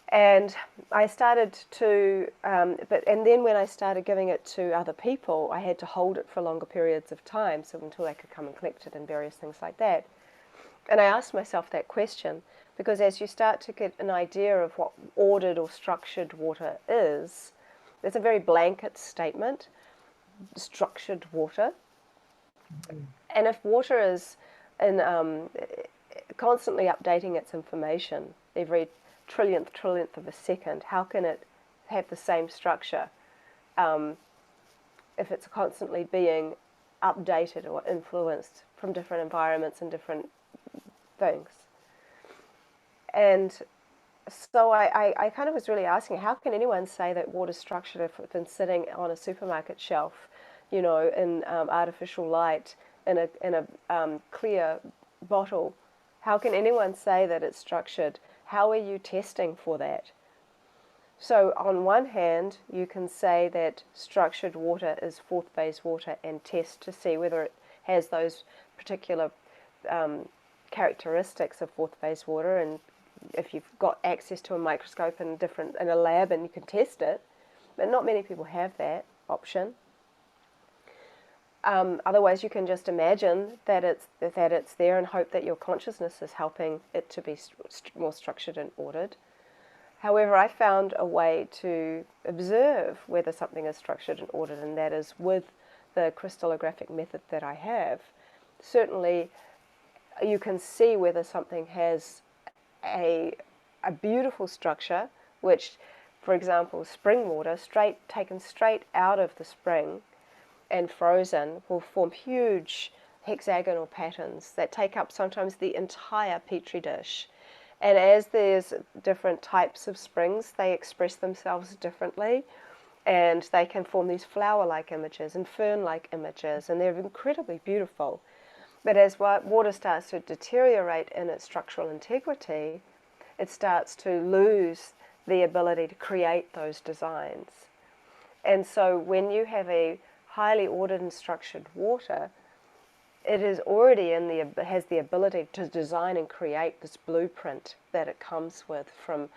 B: And I started to, and then when I started giving it to other people, I had to hold it for longer periods of time, so until they could come and collect it and various things like that. And I asked myself that question because as you start to get an idea of what ordered or structured water is, it's a very blanket statement, structured water.
A: Mm-hmm.
B: And if water is constantly updating its information every trillionth of a second, how can it have the same structure if it's constantly being updated or influenced from different environments and different things? And so I kind of was really asking, how can anyone say that water's structured if it's been sitting on a supermarket shelf, you know, in artificial light, in a clear bottle? How can anyone say that it's structured? How are you testing for that? So on one hand, you can say that structured water is fourth phase water and test to see whether it has those particular characteristics of fourth phase water, and if you've got access to a microscope in a lab and you can test it, but not many people have that option. Otherwise, you can just imagine that it's there and hope that your consciousness is helping it to be more structured and ordered. However, I found a way to observe whether something is structured and ordered, and that is with the crystallographic method that I have. Certainly, you can see whether something has a beautiful structure, which, for example, spring water, taken straight out of the spring and frozen, will form huge hexagonal patterns that take up sometimes the entire petri dish. And as there's different types of springs, they express themselves differently, and they can form these flower-like images and fern-like images, and they're incredibly beautiful. But as water starts to deteriorate in its structural integrity, it starts to lose the ability to create those designs. And so when you have a highly ordered and structured water, it is already has the ability to design and create this blueprint that it comes with from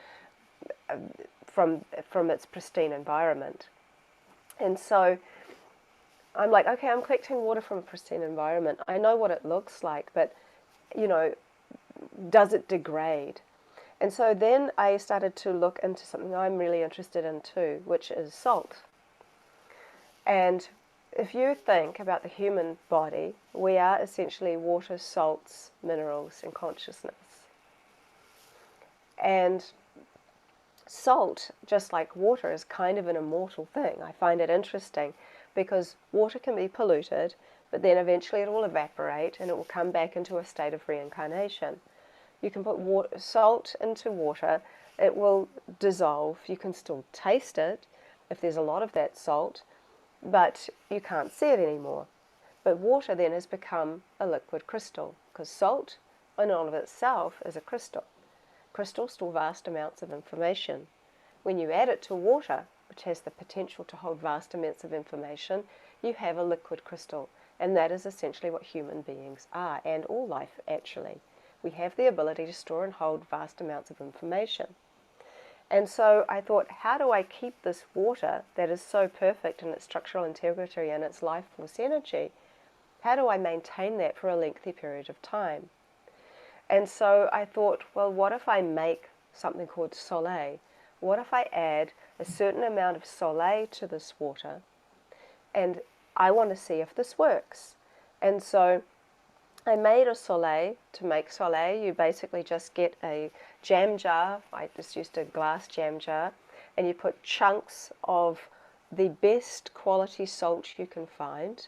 B: its pristine environment. And so I'm like, okay, I'm collecting water from a pristine environment. I know what it looks like, but, you know, does it degrade? And so then I started to look into something I'm really interested in too, which is salt. And if you think about the human body, we are essentially water, salts, minerals, and consciousness. And salt, just like water, is kind of an immortal thing. I find it interesting because water can be polluted, but then eventually it will evaporate and it will come back into a state of reincarnation. You can put salt into water, it will dissolve. You can still taste it if there's a lot of that salt, but you can't see it anymore. But water then has become a liquid crystal, because salt in and of itself is a crystal. Crystals store vast amounts of information. When you add it to water, which has the potential to hold vast amounts of information, you have a liquid crystal. And that is essentially what human beings are, and all life actually. We have the ability to store and hold vast amounts of information. And so I thought, how do I keep this water that is so perfect in its structural integrity and its life force energy? How do I maintain that for a lengthy period of time? And so I thought, well, what if I make something called Soleil? What if I add a certain amount of Soleil to this water, and I want to see if this works. And so I made a Soleil. To make Soleil, you basically just get a jam jar. I just used a glass jam jar, and you put chunks of the best quality salt you can find.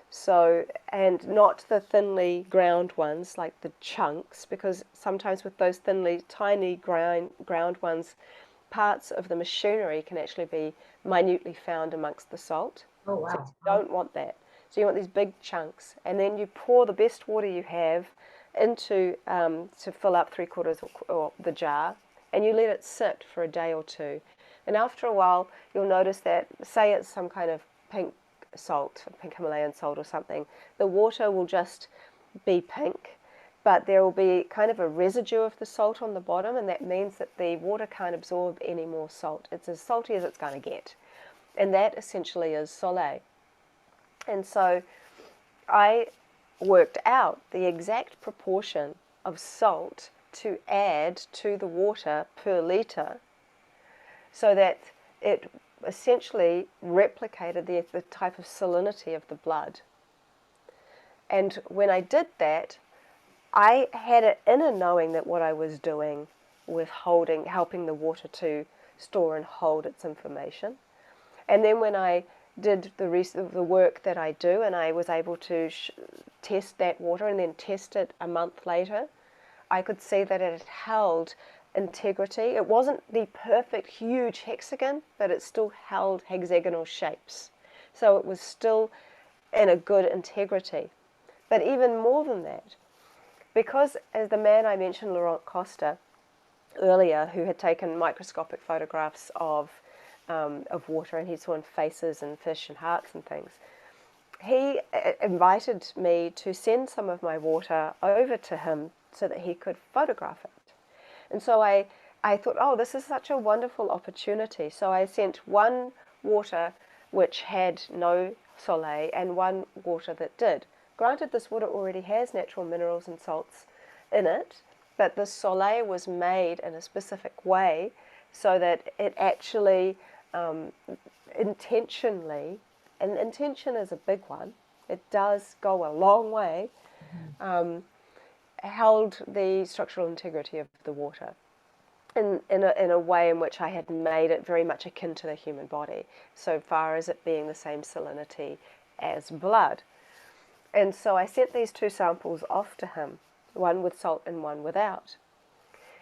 B: So, and not the thinly ground ones, like the chunks, because sometimes with those tiny ground ones, parts of the machinery can actually be minutely found amongst the salt.
A: Oh,
B: So
A: wow.
B: you don't want that. So you want these big chunks, and then you pour the best water you have into to fill up 3/4 or the jar, and you let it sit for a day or two. And after a while, you'll notice that, say it's some kind of pink salt, pink Himalayan salt or something, the water will just be pink, but there will be kind of a residue of the salt on the bottom, and that means that the water can't absorb any more salt. It's as salty as it's going to get. And that essentially is Soleil. And so I worked out the exact proportion of salt to add to the water per litre so that it essentially replicated the type of salinity of the blood. And when I did that, I had an inner knowing that what I was doing with helping the water to store and hold its information. And then when I did the rest of the work that I do, and I was able to test that water and then test it a month later, I could see that it had held integrity. It wasn't the perfect huge hexagon, but it still held hexagonal shapes. So it was still in a good integrity. But even more than that, because as the man I mentioned, Laurent Costa, earlier, who had taken microscopic photographs of water, and he'd saw faces and fish and hearts and things, he invited me to send some of my water over to him so that he could photograph it. And so I thought, oh, this is such a wonderful opportunity. So I sent one water which had no Soleil and one water that did. Granted, this water already has natural minerals and salts in it, but the Soleil was made in a specific way so that it actually intentionally, and intention is a big one, it does go a long way, held the structural integrity of the water in a way in which I had made it very much akin to the human body, so far as it being the same salinity as blood. And so I sent these two samples off to him, one with salt and one without.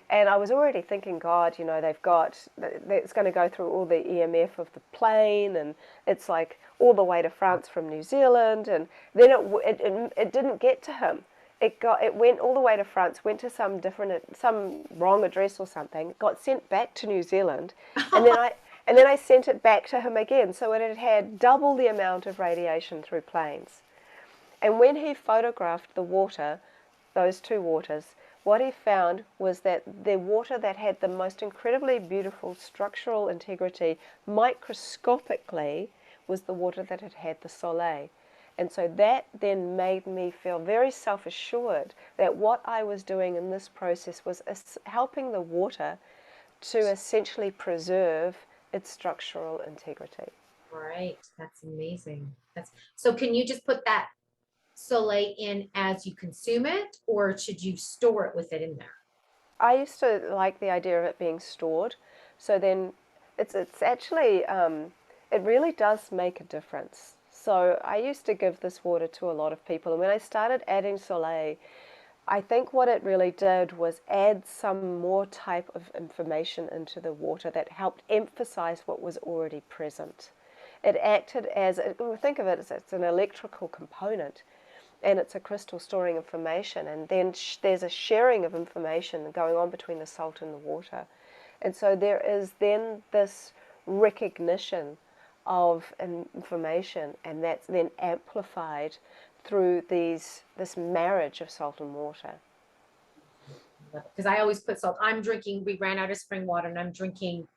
B: And I was already thinking, God, you know, it's going to go through all the EMF of the plane, and it's like all the way to France from New Zealand, and then it didn't get to him. It went all the way to France, went to some wrong address or something, got sent back to New Zealand, and then I sent it back to him again. So it had double the amount of radiation through planes. And when he photographed the water, those two waters, what he found was that the water that had the most incredibly beautiful structural integrity microscopically was the water that had had the Soleil. And so that then made me feel very self-assured that what I was doing in this process was helping the water to essentially preserve its structural integrity.
A: Right. That's amazing. So can you just put that Soleil in as you consume it, or should you store it with it in there?
B: I used to like the idea of it being stored. So then it's actually, it really does make a difference. So I used to give this water to a lot of people. And when I started adding Soleil, I think what it really did was add some more type of information into the water that helped emphasize what was already present. It acted as, think of it as it's an electrical component, and it's a crystal storing information, and then there's a sharing of information going on between the salt and the water. And so there is then this recognition of information, and that's then amplified through this marriage of salt and water.
A: Because I always put salt. We ran out of spring water, and I'm drinking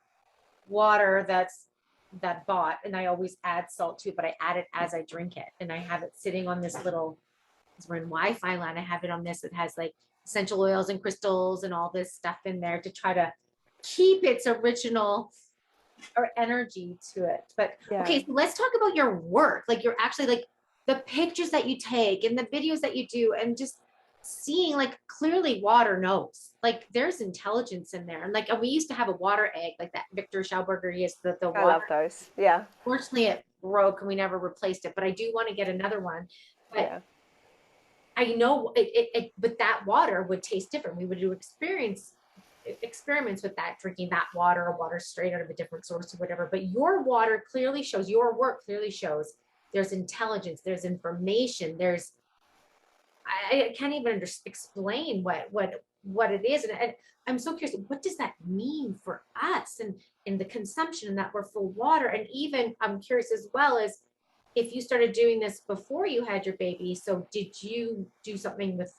A: water that bought, and I always add salt to it, but I add it as I drink it. And I have it sitting on this little, because we're in Wi-Fi land, I have it on this. It has like essential oils and crystals and all this stuff in there to try to keep its original or energy to it. But
B: Yeah.
A: okay, so let's talk about your work. Like you're actually like the pictures that you take and the videos that you do, and just seeing like clearly water knows. Like there's intelligence in there. And like, and we used to have a water egg, like that Victor Schauberger is the
B: I
A: water.
B: love those. Yeah.
A: Fortunately, it broke and we never replaced it, but I do want to get another one. But
B: Yeah.
A: I know but that water would taste different. We would do experiments with that, drinking that water or water straight out of a different source or whatever. But your water clearly shows, your work clearly shows there's intelligence, there's information, there's, I can't even explain what it is. And I'm so curious, what does that mean for us and in the consumption and that we're full water? And even I'm curious as well as if you started doing this before you had your baby. So did you do something with,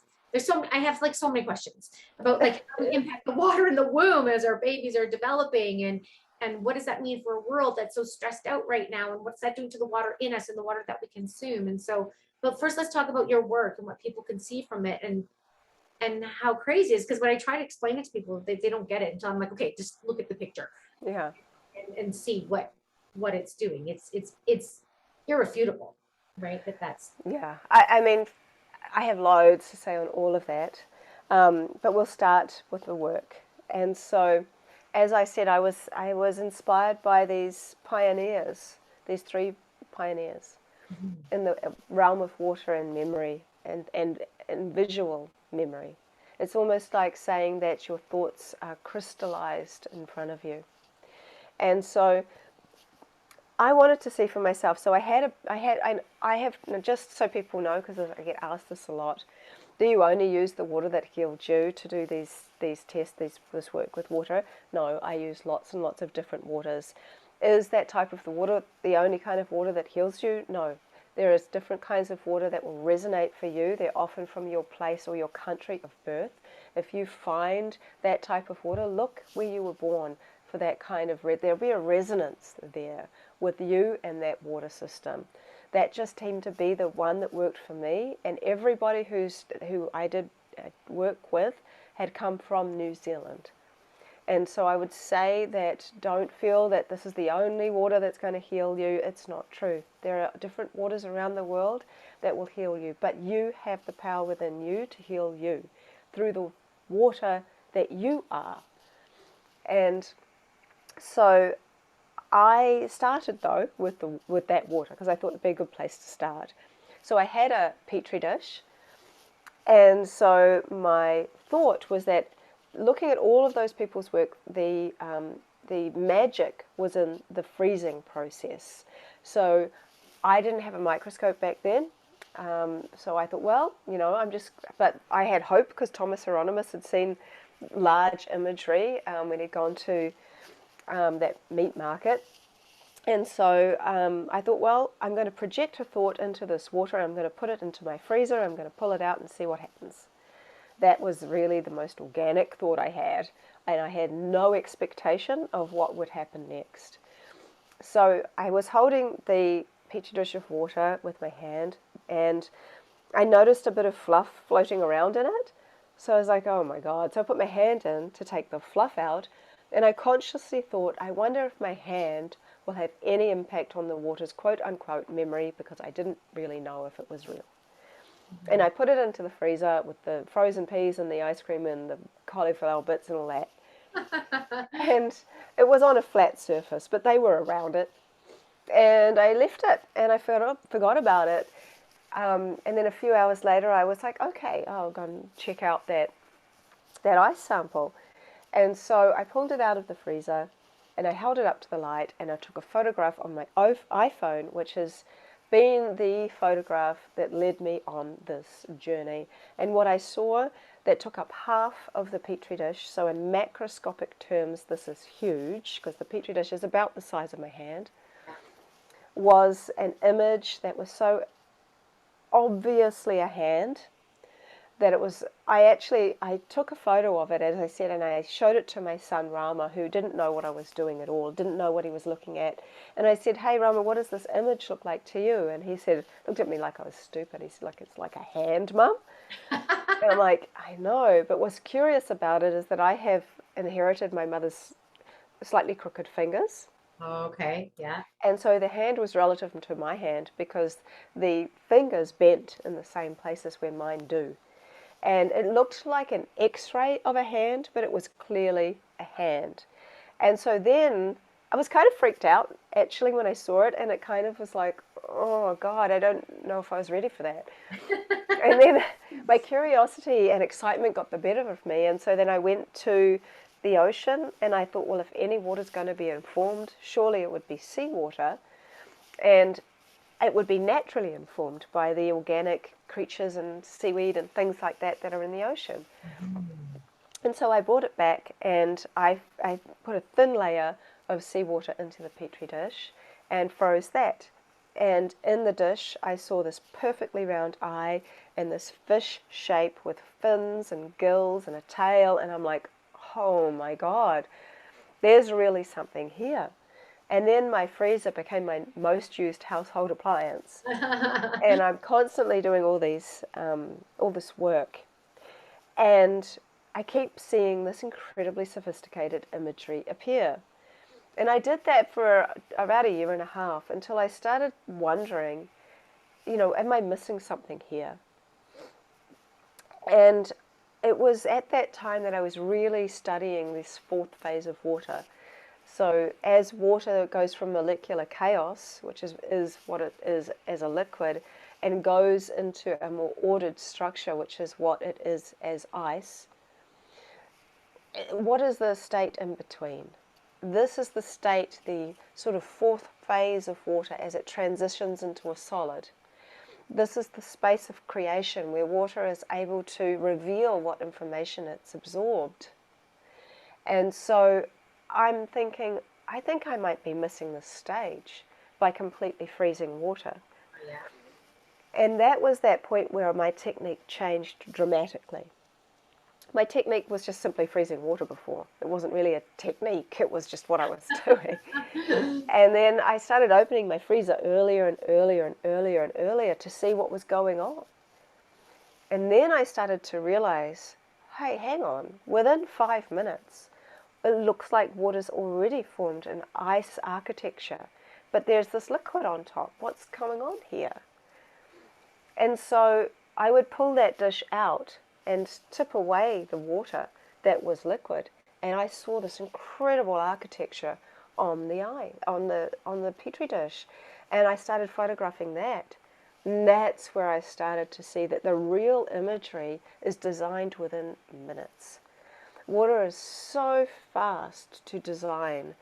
A: I have like so many questions about like how we impact the water in the womb as our babies are developing, and what does that mean for a world that's so stressed out right now, and what's that doing to the water in us and the water that we consume? And so, but first let's talk about your work and what people can see from it, and how crazy it is, because when I try to explain it to people, they don't get it until I'm like, okay, just look at the picture
B: Yeah.
A: and see what it's doing. It's irrefutable, right? That's
B: Yeah. I mean, I have loads to say on all of that, but we'll start with the work. And so, as I said, I was inspired by these pioneers, these three pioneers in the realm of water and memory and visual memory. It's almost like saying that your thoughts are crystallized in front of you. And so I wanted to see for myself. So I have, just so people know, because I get asked this a lot, do you only use the water that healed you to do these tests, this work with water? No, I use lots and lots of different waters. Is that type of the water the only kind of water that heals you? No. There is different kinds of water that will resonate for you. They're often from your place or your country of birth. If you find that type of water, look where you were born for that kind of, there'll be a resonance there with you and that water system. That just seemed to be the one that worked for me, and everybody who I did work with had come from New Zealand. And so I would say that don't feel that this is the only water that's going to heal you. It's not true. There are different waters around the world that will heal you, but you have the power within you to heal you through the water that you are. And so I started though with that water because I thought it'd be a good place to start. So I had a petri dish, and so my thought was that looking at all of those people's work, the magic was in the freezing process. So I didn't have a microscope back then. So I thought, well, but I had hope because Thomas Hieronymus had seen large imagery when he'd gone to that meat market. And so I thought, well, I'm going to project a thought into this water. I'm going to put it into my freezer. I'm going to pull it out and see what happens. That was really the most organic thought I had, and I had no expectation of what would happen next. So I was holding the petri dish of water with my hand, and I noticed a bit of fluff floating around in it. So I was like, oh my God. So I put my hand in to take the fluff out, and I consciously thought, I wonder if my hand will have any impact on the water's quote-unquote memory, because I didn't really know if it was real. And I put it into the freezer with the frozen peas and the ice cream and the cauliflower bits and all that. And it was on a flat surface, but they were around it. And I left it, and I forgot about it. And then a few hours later, I was like, okay, I'll go and check out that ice sample. And so I pulled it out of the freezer, and I held it up to the light, and I took a photograph on my iPhone, which has been the photograph that led me on this journey. And what I saw that took up half of the petri dish, so in macroscopic terms this is huge because the petri dish is about the size of my hand, was an image that was so obviously a hand that it was, I took a photo of it, as I said, and I showed it to my son Rama, who didn't know what I was doing at all, didn't know what he was looking at. And I said, hey Rama, what does this image look like to you? And he looked at me like I was stupid. He said, like, it's like a hand, Mum. And I'm like, I know, but what's curious about it is that I have inherited my mother's slightly crooked fingers.
A: Okay. Yeah.
B: And so the hand was relative to my hand because the fingers bent in the same places where mine do. And it looked like an x-ray of a hand, but it was clearly a hand. And so then I was kind of freaked out actually when I saw it, and it kind of was like, oh God, I don't know if I was ready for that. And then my curiosity and excitement got the better of me, and so then I went to the ocean, and I thought, well, if any water's going to be informed, surely it would be seawater, and it would be naturally informed by the organic creatures and seaweed and things like that that are in the ocean. And so I brought it back, and I put a thin layer of seawater into the petri dish and froze that. And in the dish, I saw this perfectly round eye and this fish shape with fins and gills and a tail. And I'm like, oh my God, there's really something here. And then my freezer became my most used household appliance. And I'm constantly doing all this work. And I keep seeing this incredibly sophisticated imagery appear. And I did that for about a year and a half until I started wondering, am I missing something here? And it was at that time that I was really studying this fourth phase of water. So as water goes from molecular chaos, which is what it is as a liquid, and goes into a more ordered structure, which is what it is as ice, what is the state in between? This is the state, the sort of fourth phase of water as it transitions into a solid. This is the space of creation where water is able to reveal what information it's absorbed. And so I'm thinking, I think I might be missing this stage by completely freezing water.
A: Yeah.
B: And that was that point where my technique changed dramatically. My technique was just simply freezing water before. It wasn't really a technique, it was just what I was doing. And then I started opening my freezer earlier and earlier and earlier and earlier to see what was going on. And then I started to realize, hey, hang on, within 5 minutes, it looks like water's already formed an ice architecture, but there's this liquid on top. What's going on here? And so I would pull that dish out and tip away the water that was liquid, and I saw this incredible architecture on the petri dish, and I started photographing that. And that's where I started to see that the real imagery is designed within minutes. Water is so fast to design,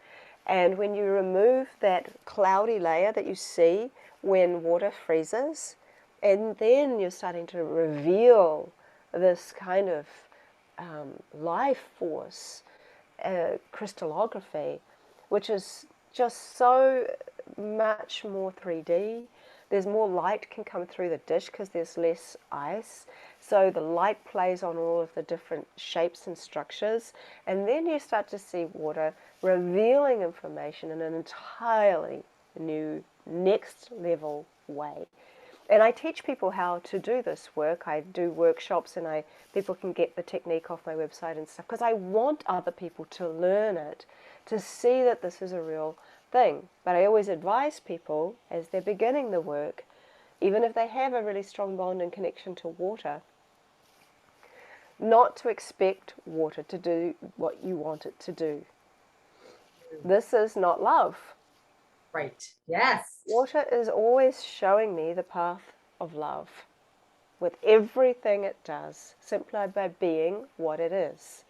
B: and when you remove that cloudy layer that you see when water freezes, and then you're starting to reveal this kind of life force, crystallography, which is just so much more 3D. There's more light can come through the dish because there's less ice. So the light plays on all of the different shapes and structures. And then you start to see water revealing information in an entirely new, next level way. And I teach people how to do this work. I do workshops, and people can get the technique off my website and stuff because I want other people to learn it, to see that this is a real thing. But I always advise people as they're beginning the work, even if they have a really strong bond and connection to water, not to expect water to do what you want it to do. This is not love.
A: Right. Yes.
B: Water is always showing me the path of love with everything it does, simply by being what it is.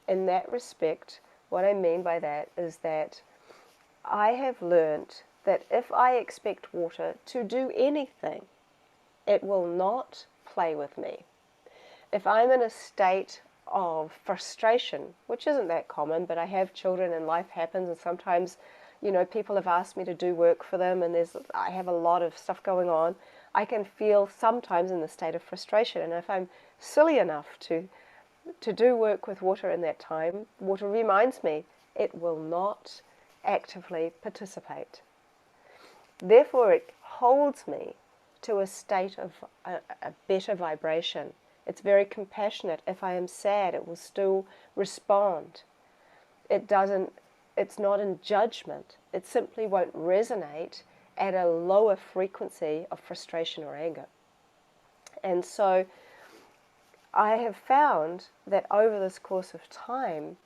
B: In that respect, what I mean by that is that I have learnt that if I expect water to do anything, it will not play with me. If I'm in a state of frustration, which isn't that common, but I have children and life happens, and sometimes people have asked me to do work for them, and I have a lot of stuff going on. I can feel sometimes in the state of frustration, and if I'm silly enough to do work with water in that time, water reminds me it will not actively participate. Therefore, it holds me to a state of a better vibration. It's very compassionate. If I am sad, it will still respond. It doesn't it's not in judgment. It simply won't resonate at a lower frequency of frustration or anger. And so I have found that over this course of time,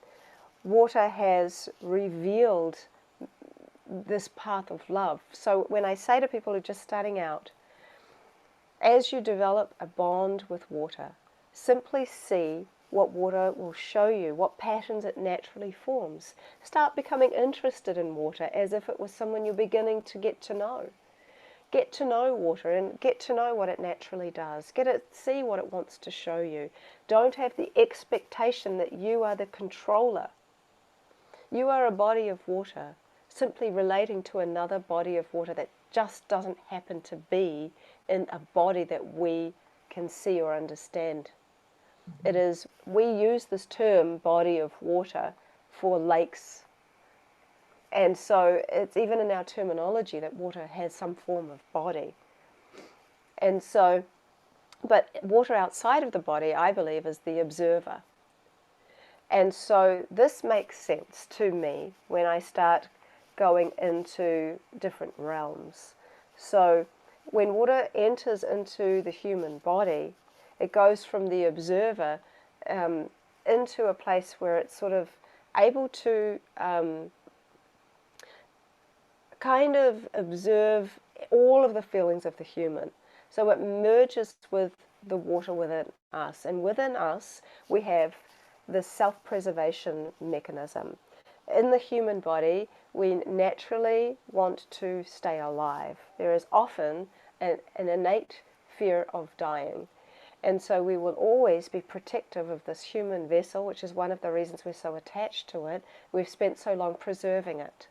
B: water has revealed this path of love. So when I say to people who are just starting out, as you develop a bond with water, simply see what water will show you, what patterns it naturally forms. Start becoming interested in water as if it was someone you're beginning to get to know. Get to know water and get to know what it naturally does. See what it wants to show you. Don't have the expectation that you are the controller. You are a body of water, simply relating to another body of water that just doesn't happen to be in a body that we can see or understand. It is, we use this term body of water for lakes. And so it's even in our terminology that water has some form of body. And so, but water outside of the body, I believe, is the observer. And so this makes sense to me when I start going into different realms. So when water enters into the human body, it goes from the observer into a place where it's sort of able to kind of observe all of the feelings of the human. So it merges with the water within us. And within us, we have the self-preservation mechanism. In the human body, we naturally want to stay alive. There is often an innate fear of dying. And so we will always be protective of this human vessel, which is one of the reasons we're so attached to it. We've spent so long preserving it.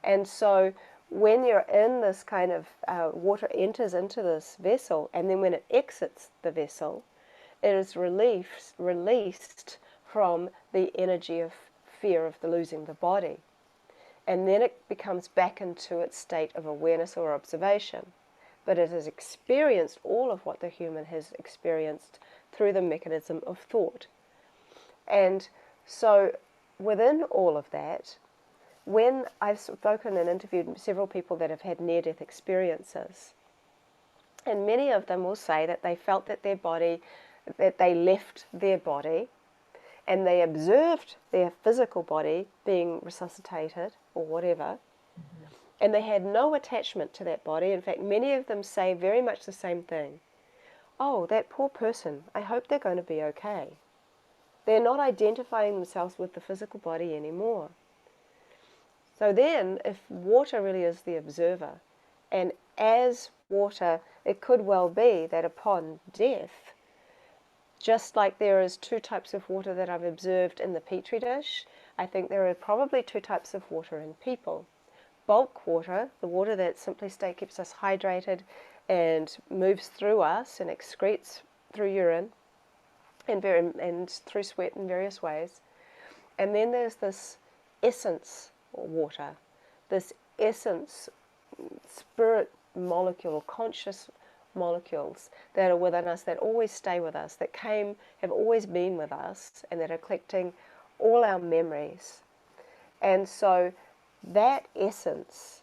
B: And so when you're in this kind of, water enters into this vessel, and then when it exits the vessel, it is released from the energy of fear of losing the body. And then it becomes back into its state of awareness or observation. But it has experienced all of what the human has experienced through the mechanism of thought. And so within all of that, when I've spoken and interviewed several people that have had near-death experiences, and many of them will say that they felt that that they left their body, and they observed their physical body being resuscitated or whatever, and they had no attachment to that body. In fact, many of them say very much the same thing. Oh, that poor person, I hope they're going to be okay. They're not identifying themselves with the physical body anymore. So then, if water really is the observer, and as water, it could well be that upon death, just like there is two types of water that I've observed in the petri dish, I think there are probably two types of water in people. Bulk water, the water that simply keeps us hydrated and moves through us and excretes through urine and through sweat in various ways. And then there's this essence water, this essence spirit molecule or conscious molecules that are within us, that always stay with us, that have always been with us, and that are collecting all our memories. And so that essence,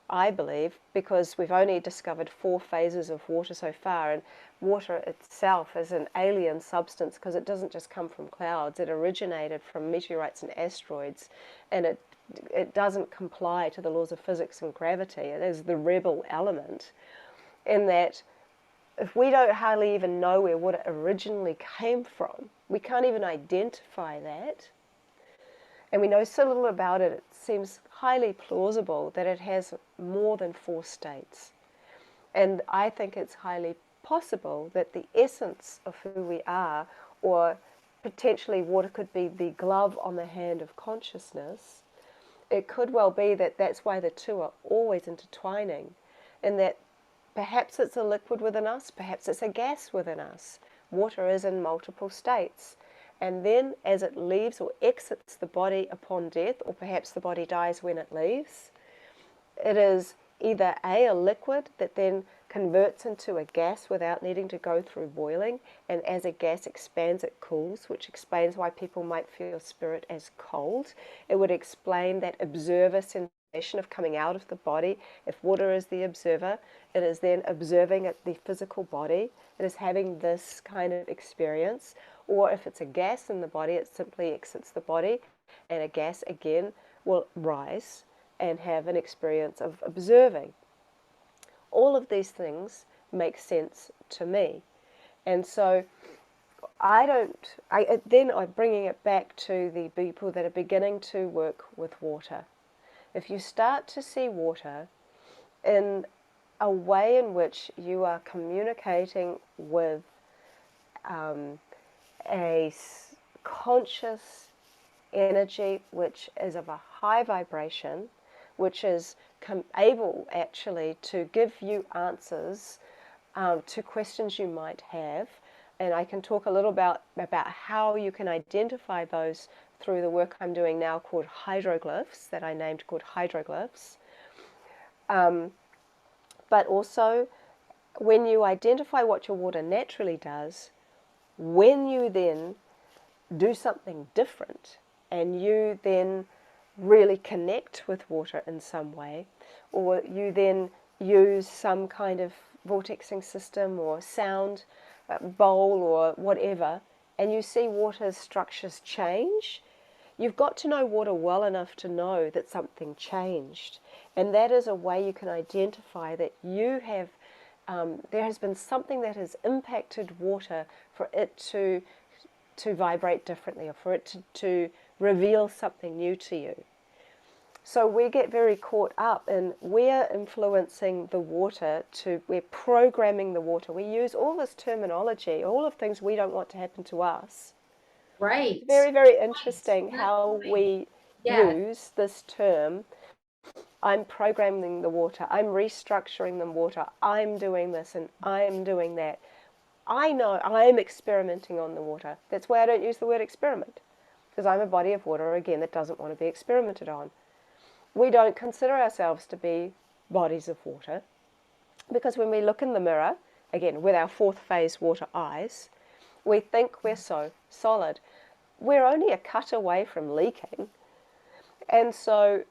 B: I believe, because we've only discovered 4 phases of water so far, and water itself is an alien substance because it doesn't just come from clouds. It originated from meteorites and asteroids, and it doesn't comply to the laws of physics and gravity. It is the rebel element, in that if we don't hardly even know where water originally came from, we can't even identify that, and we know so little about it, it seems highly plausible that it has more than 4 states. And I think it's highly possible that the essence of who we are, or potentially water could be the glove on the hand of consciousness. It could well be that that's why the two are always intertwining, and that perhaps it's a liquid within us, perhaps it's a gas within us. Water is in multiple states. And then as it leaves or exits the body upon death, or perhaps the body dies when it leaves, it is either a liquid that then converts into a gas without needing to go through boiling, and as a gas expands it cools, which explains why people might feel spirit as cold. It would explain that observer sensation of coming out of the body. If water is the observer, it is then observing the physical body. It is having this kind of experience. Or if it's a gas in the body, it simply exits the body, and a gas again will rise and have an experience of observing. All of these things make sense to me. And so I'm bringing it back to the people that are beginning to work with water. If you start to see water in a way in which you are communicating with a conscious energy which is of a high vibration, which is able actually to give you answers to questions you might have. And I can talk a little about how you can identify those through the work I'm doing now called Hydroglyphs, that I named called Hydroglyphs. But also, when you identify what your water naturally does, when you then do something different and you then really connect with water in some way, or you then use some kind of vortexing system or sound bowl or whatever, and you see water's structures change, you've got to know water well enough to know that something changed. And that is a way you can identify that you have, there has been something that has impacted water for it to vibrate differently, or for it to reveal something new to you. So we get very caught up in we're influencing the water, we're programming the water. We use all this terminology, all of things we don't want to happen to us.
A: Right.
B: It's very, very interesting how we use this term. I'm programming the water, I'm restructuring the water, I'm doing this and I'm doing that. I know I'm experimenting on the water. That's why I don't use the word experiment, because I'm a body of water, again, that doesn't want to be experimented on. We don't consider ourselves to be bodies of water, because when we look in the mirror, again, with our fourth phase water eyes, we think we're so solid. We're only a cut away from leaking. And so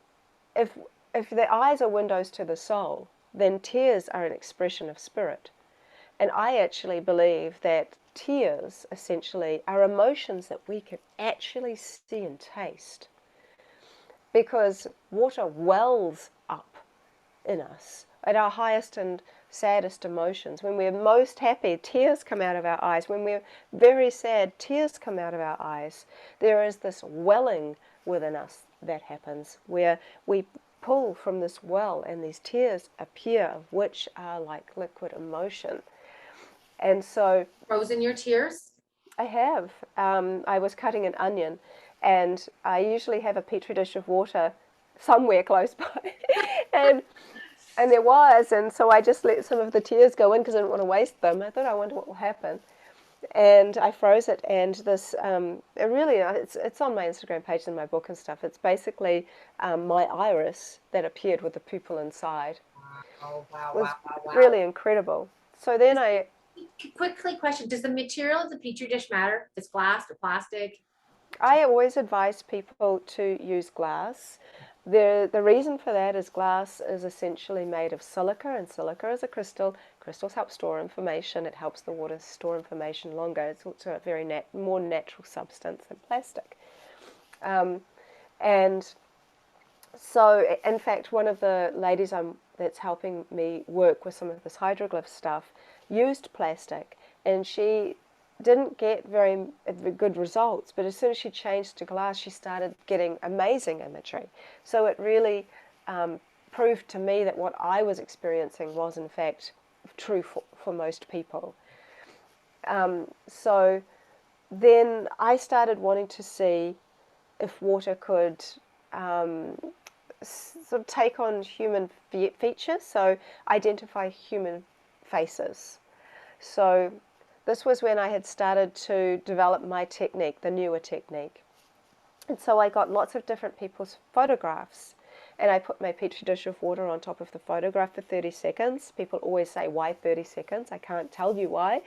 B: if the eyes are windows to the soul, then tears are an expression of spirit. And I actually believe that tears essentially are emotions that we can actually see and taste, because water wells up in us at our highest and saddest emotions. When we're most happy, tears come out of our eyes. When we're very sad, tears come out of our eyes. There is this welling within us that happens, where we pull from this well and these tears appear, of which are like liquid emotion. And so,
A: frozen your tears?
B: I have. I was cutting an onion, and I usually have a petri dish of water somewhere close by, and there was, and so I just let some of the tears go in because I didn't want to waste them. I thought, I wonder what will happen, and I froze it. And this, it's on my Instagram page and my book and stuff. It's basically my iris that appeared with the pupil inside.
A: Oh wow!
B: It was really incredible. So then
A: Quickly question, does the material of the petri dish matter? If it's glass or plastic?
B: I always advise people to use glass. The reason for that is glass is essentially made of silica, and silica is a crystal. Crystals help store information. It helps the water store information longer. It's also a very more natural substance than plastic. And so, in fact, one of the ladies that's helping me work with some of this hydroglyph stuff used plastic, and she didn't get very good results, but as soon as she changed to glass, she started getting amazing imagery. So it really proved to me that what I was experiencing was in fact true for most people. So then I started wanting to see if water could sort of take on human features, so identify human faces. So this was when I had started to develop my technique, the newer technique. And so I got lots of different people's photographs, and I put my petri dish of water on top of the photograph for 30 seconds. People always say, why 30 seconds? I can't tell you why.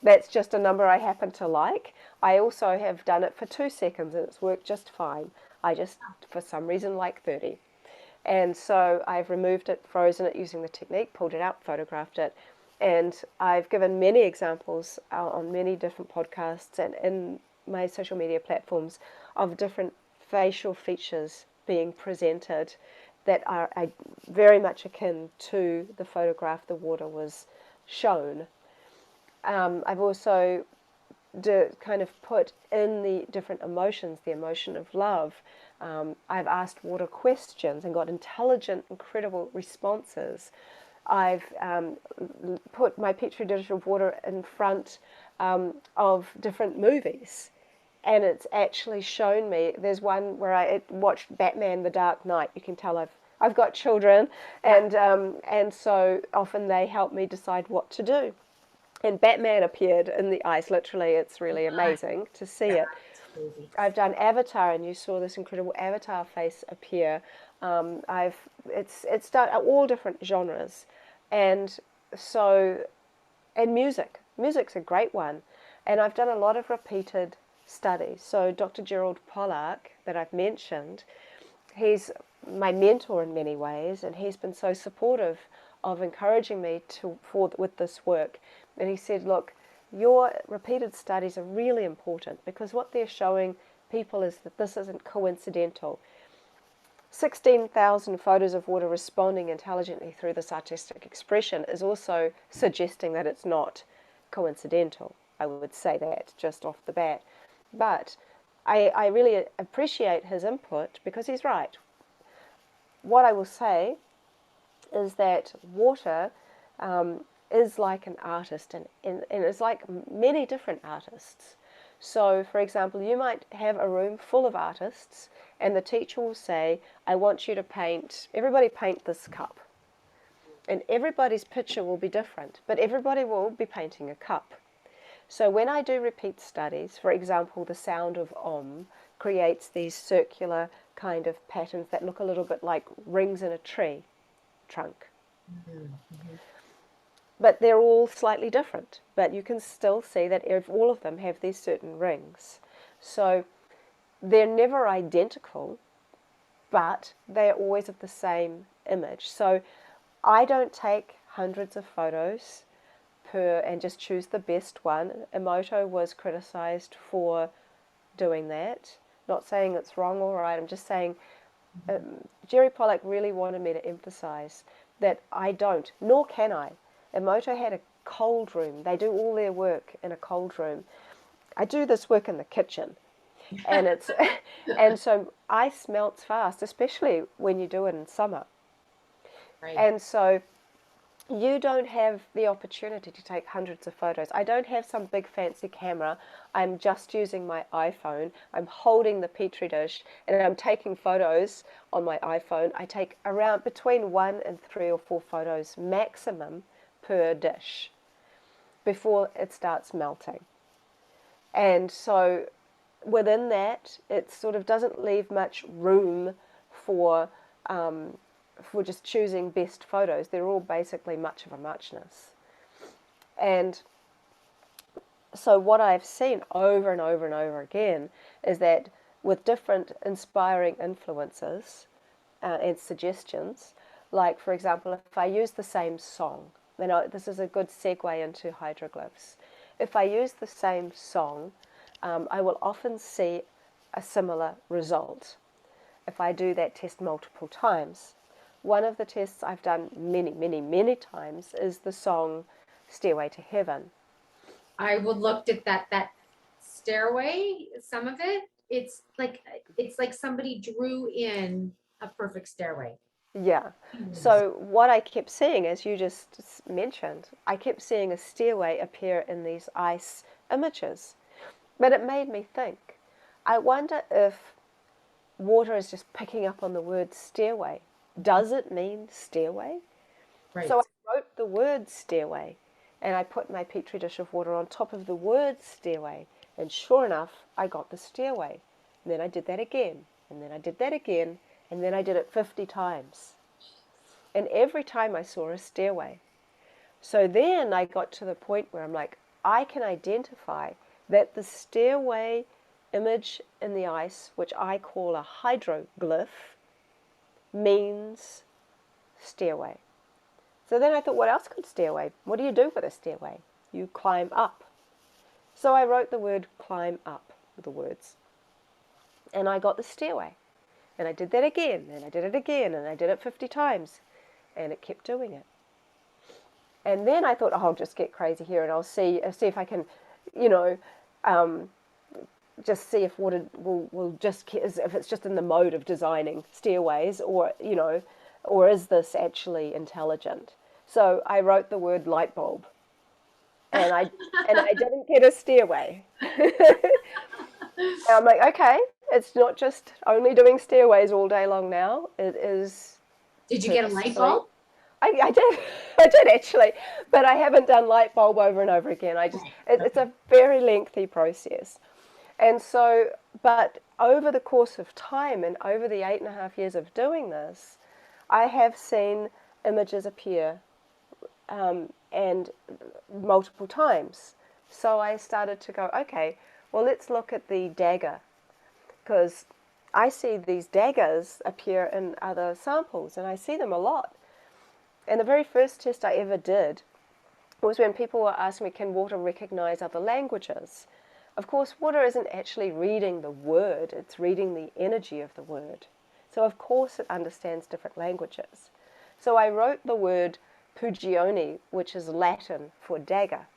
B: That's just a number I happen to like. I also have done it for 2 seconds and it's worked just fine. I just, for some reason, like 30. And so I've removed it, frozen it using the technique, pulled it out, photographed it. And I've given many examples on many different podcasts and in my social media platforms of different facial features being presented that are very much akin to the photograph the water was shown. I've also kind of put in the different emotions, the emotion of love. I've asked water questions and got intelligent, incredible responses. I've put my petri dish of water in front of different movies, and it's actually shown me. There's one where I watched Batman: The Dark Knight. You can tell I've got children, and so often they help me decide what to do. And Batman appeared in the ice. Literally, it's really amazing to see it. I've done Avatar, and you saw this incredible Avatar face appear. It's done all different genres, and music. Music's a great one, and I've done a lot of repeated studies. So Dr. Gerald Pollack, that I've mentioned, he's my mentor in many ways, and he's been so supportive of encouraging me with this work. And he said, look, your repeated studies are really important because what they're showing people is that this isn't coincidental. 16,000 photos of water responding intelligently through this artistic expression is also suggesting that it's not coincidental. I would say that just off the bat. But I really appreciate his input because he's right. What I will say is that water is like an artist, and it's like many different artists. So, for example, you might have a room full of artists, and the teacher will say, I want you to everybody paint this cup. And everybody's picture will be different, but everybody will be painting a cup. So when I do repeat studies, for example, the sound of Om creates these circular kind of patterns that look a little bit like rings in a tree trunk. Mm-hmm. But they're all slightly different, but you can still see that all of them have these certain rings. So they're never identical, but they're always of the same image. So I don't take hundreds of photos and just choose the best one. Emoto was criticized for doing that. Not saying it's wrong or right, I'm just saying Jerry Pollack really wanted me to emphasize that I don't, nor can I. Emoto had a cold room. They do all their work in a cold room. I do this work in the kitchen, and and so ice melts fast, especially when you do it in summer. Right. And so you don't have the opportunity to take hundreds of photos. I don't have some big fancy camera. I'm just using my iPhone. I'm holding the petri dish and I'm taking photos on my iPhone. I take around between 1 and 3 or 4 photos maximum per dish before it starts melting. And so within that, it sort of doesn't leave much room for just choosing best photos. They're all basically much of a muchness. And so what I've seen over and over and over again is that with different inspiring influences and suggestions, like for example, if I use the same song, then this is a good segue into hydroglyphs. If I use the same song, I will often see a similar result if I do that test multiple times. One of the tests I've done many, many, many times is the song Stairway to Heaven.
A: I would looked at that stairway, some of it, it's like somebody drew in a perfect stairway.
B: Yeah. So what I kept seeing, as you just mentioned, I kept seeing a stairway appear in these ice images. But it made me think, I wonder if water is just picking up on the word stairway. Does it mean stairway? Right. So I wrote the word stairway and I put my petri dish of water on top of the word stairway, and sure enough I got the stairway. And then I did that again, and then I did that again, And then I did it 50 times. And every time I saw a stairway. So then I got to the point where I'm like, I can identify that the stairway image in the ice, which I call a hydroglyph, means stairway. So then I thought, what else could stairway? What do you do with a stairway? You climb up. So I wrote the word climb up, the words. And I got the stairway. And I did that again, and I did it again, and I did it 50 times. And it kept doing it. And then I thought, oh, I'll just get crazy here, and I'll see if I can, just see if water will just, if it's just in the mode of designing stairways, or is this actually intelligent? So I wrote the word light bulb, and I didn't get a stairway. And I'm like, okay, it's not just only doing stairways all day long now. It is.
A: Did you get a light bulb?
B: I did actually, but I haven't done light bulb over and over again. It's a very lengthy process. And so, but over the course of time and over the 8.5 years of doing this, I have seen images appear and multiple times. So I started to go, okay, well, let's look at the dagger, because I see these daggers appear in other samples, and I see them a lot. And the very first test I ever did was when people were asking me, can water recognize other languages? Of course, water isn't actually reading the word, it's reading the energy of the word. So of course it understands different languages. So I wrote the word pugione, which is Latin for dagger.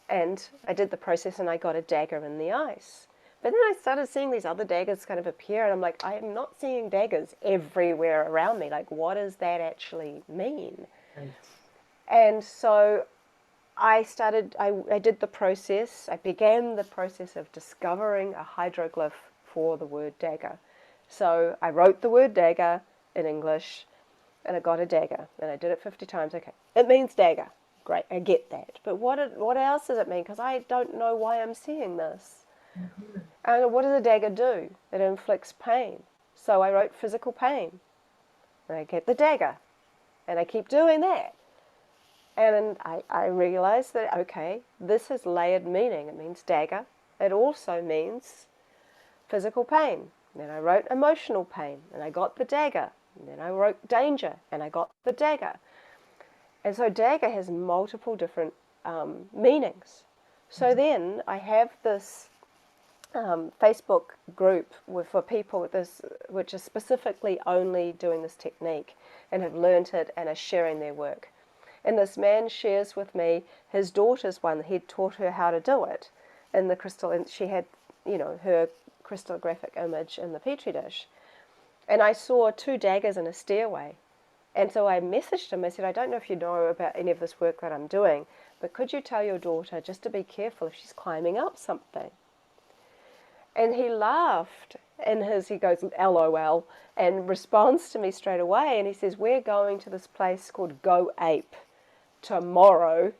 B: And I did the process and I got a dagger in the ice. But then I started seeing these other daggers kind of appear, and I'm like, I am not seeing daggers everywhere around me. Like, what does that actually mean? Right. And so I did the process. I began the process of discovering a hydroglyph for the word dagger. So I wrote the word dagger in English, and I got a dagger, and I did it 50 times. Okay, it means dagger. Great, I get that. But what else does it mean? Because I don't know why I'm seeing this. Mm-hmm. And what does a dagger do? It inflicts pain. So I wrote physical pain. And I get the dagger. And I keep doing that. And I realized that, okay, this has layered meaning. It means dagger. It also means physical pain. And then I wrote emotional pain. And I got the dagger. And then I wrote danger. And I got the dagger. And so dagger has multiple different meanings. So then I have this Facebook group for people which is specifically only doing this technique and have learnt it and are sharing their work. And this man shares with me his daughter's one. He'd taught her how to do it in the crystal, and she had, her crystallographic image in the petri dish. And I saw 2 daggers in a stairway. And so I messaged him. I said, I don't know if you know about any of this work that I'm doing, but could you tell your daughter just to be careful if she's climbing up something? And he laughed, and he goes, LOL, and responds to me straight away. And he says, we're going to this place called Go Ape tomorrow,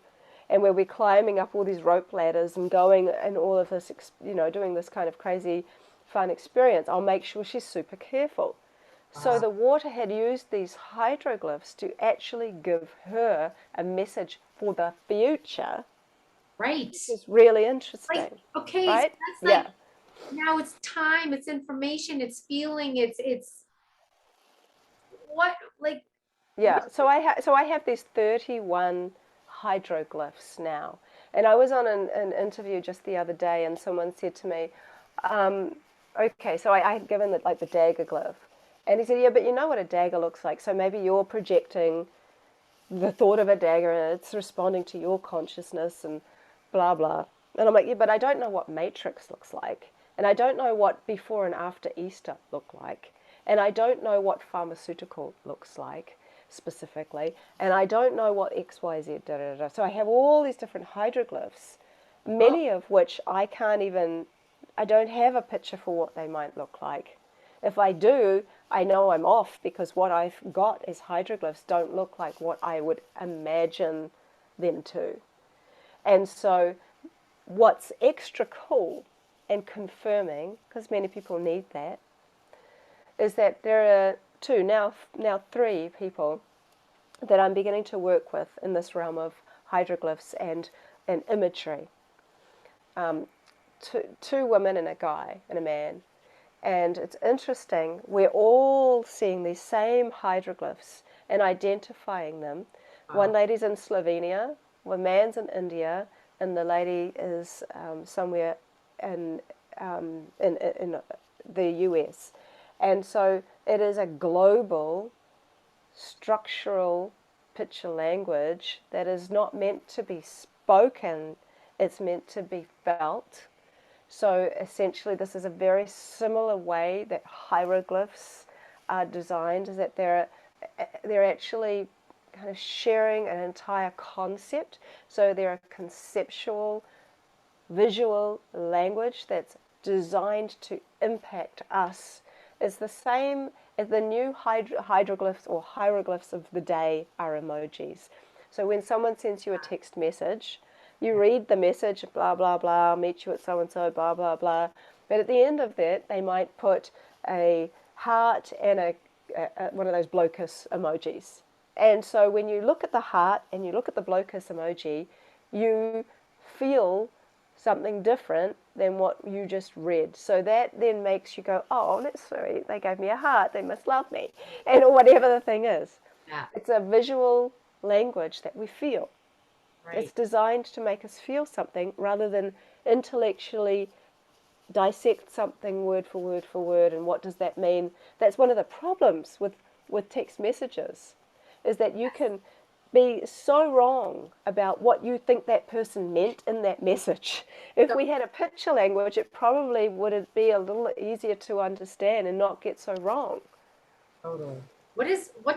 B: and where we're climbing up all these rope ladders and going and all of this, doing this kind of crazy fun experience. I'll make sure she's super careful. Wow. So the water had used these hydroglyphs to actually give her a message for the future.
A: Right.
B: Which is really interesting.
A: Okay,
B: right?
A: So that's now it's time, it's information, it's feeling, it's what, like.
B: Yeah, so I have these 31 hydroglyphs now. And I was on an interview just the other day, and someone said to me, okay, so I had given it like the dagger glyph. And he said, yeah, but you know what a dagger looks like, so maybe you're projecting the thought of a dagger and it's responding to your consciousness and blah, blah. And I'm like, yeah, but I don't know what matrix looks like. And I don't know what before and after Easter look like. And I don't know what pharmaceutical looks like specifically. And I don't know what XYZ, da, da, da. So I have all these different hydroglyphs, many of which I don't have a picture for what they might look like. If I do, I know I'm off, because what I've got as hydroglyphs don't look like what I would imagine them to. And so what's extra cool and confirming, because many people need that, is that there are now three people that I'm beginning to work with in this realm of hydroglyphs and imagery. Two women and a guy and a man. And it's interesting, we're all seeing these same hydroglyphs and identifying them.
A: Wow.
B: One lady's in Slovenia, one man's in India, and the lady is somewhere in the US. And so it is a global structural picture language that is not meant to be spoken, it's meant to be felt. So essentially this is a very similar way that hieroglyphs are designed, is that they're actually kind of sharing an entire concept. So they're a conceptual, visual language that's designed to impact us. It's the same as the new hydroglyphs or hieroglyphs of the day are emojis. So when someone sends you a text message, you read the message, blah, blah, blah, meet you at so-and-so, blah, blah, blah. But at the end of that, they might put a heart and one of those blowkiss emojis. And so when you look at the heart and you look at the blowkiss emoji, you feel something different than what you just read. So that then makes you go, oh, that's sweet. They gave me a heart. They must love me. And whatever the thing is.
A: Yeah.
B: It's a visual language that we feel.
A: Right.
B: It's designed to make us feel something rather than intellectually dissect something word for word for word. And what does that mean? That's one of the problems with text messages, is that you can be so wrong about what you think that person meant in that message. If we had a picture language, it probably would be a little easier to understand and not get so wrong.
A: Totally. What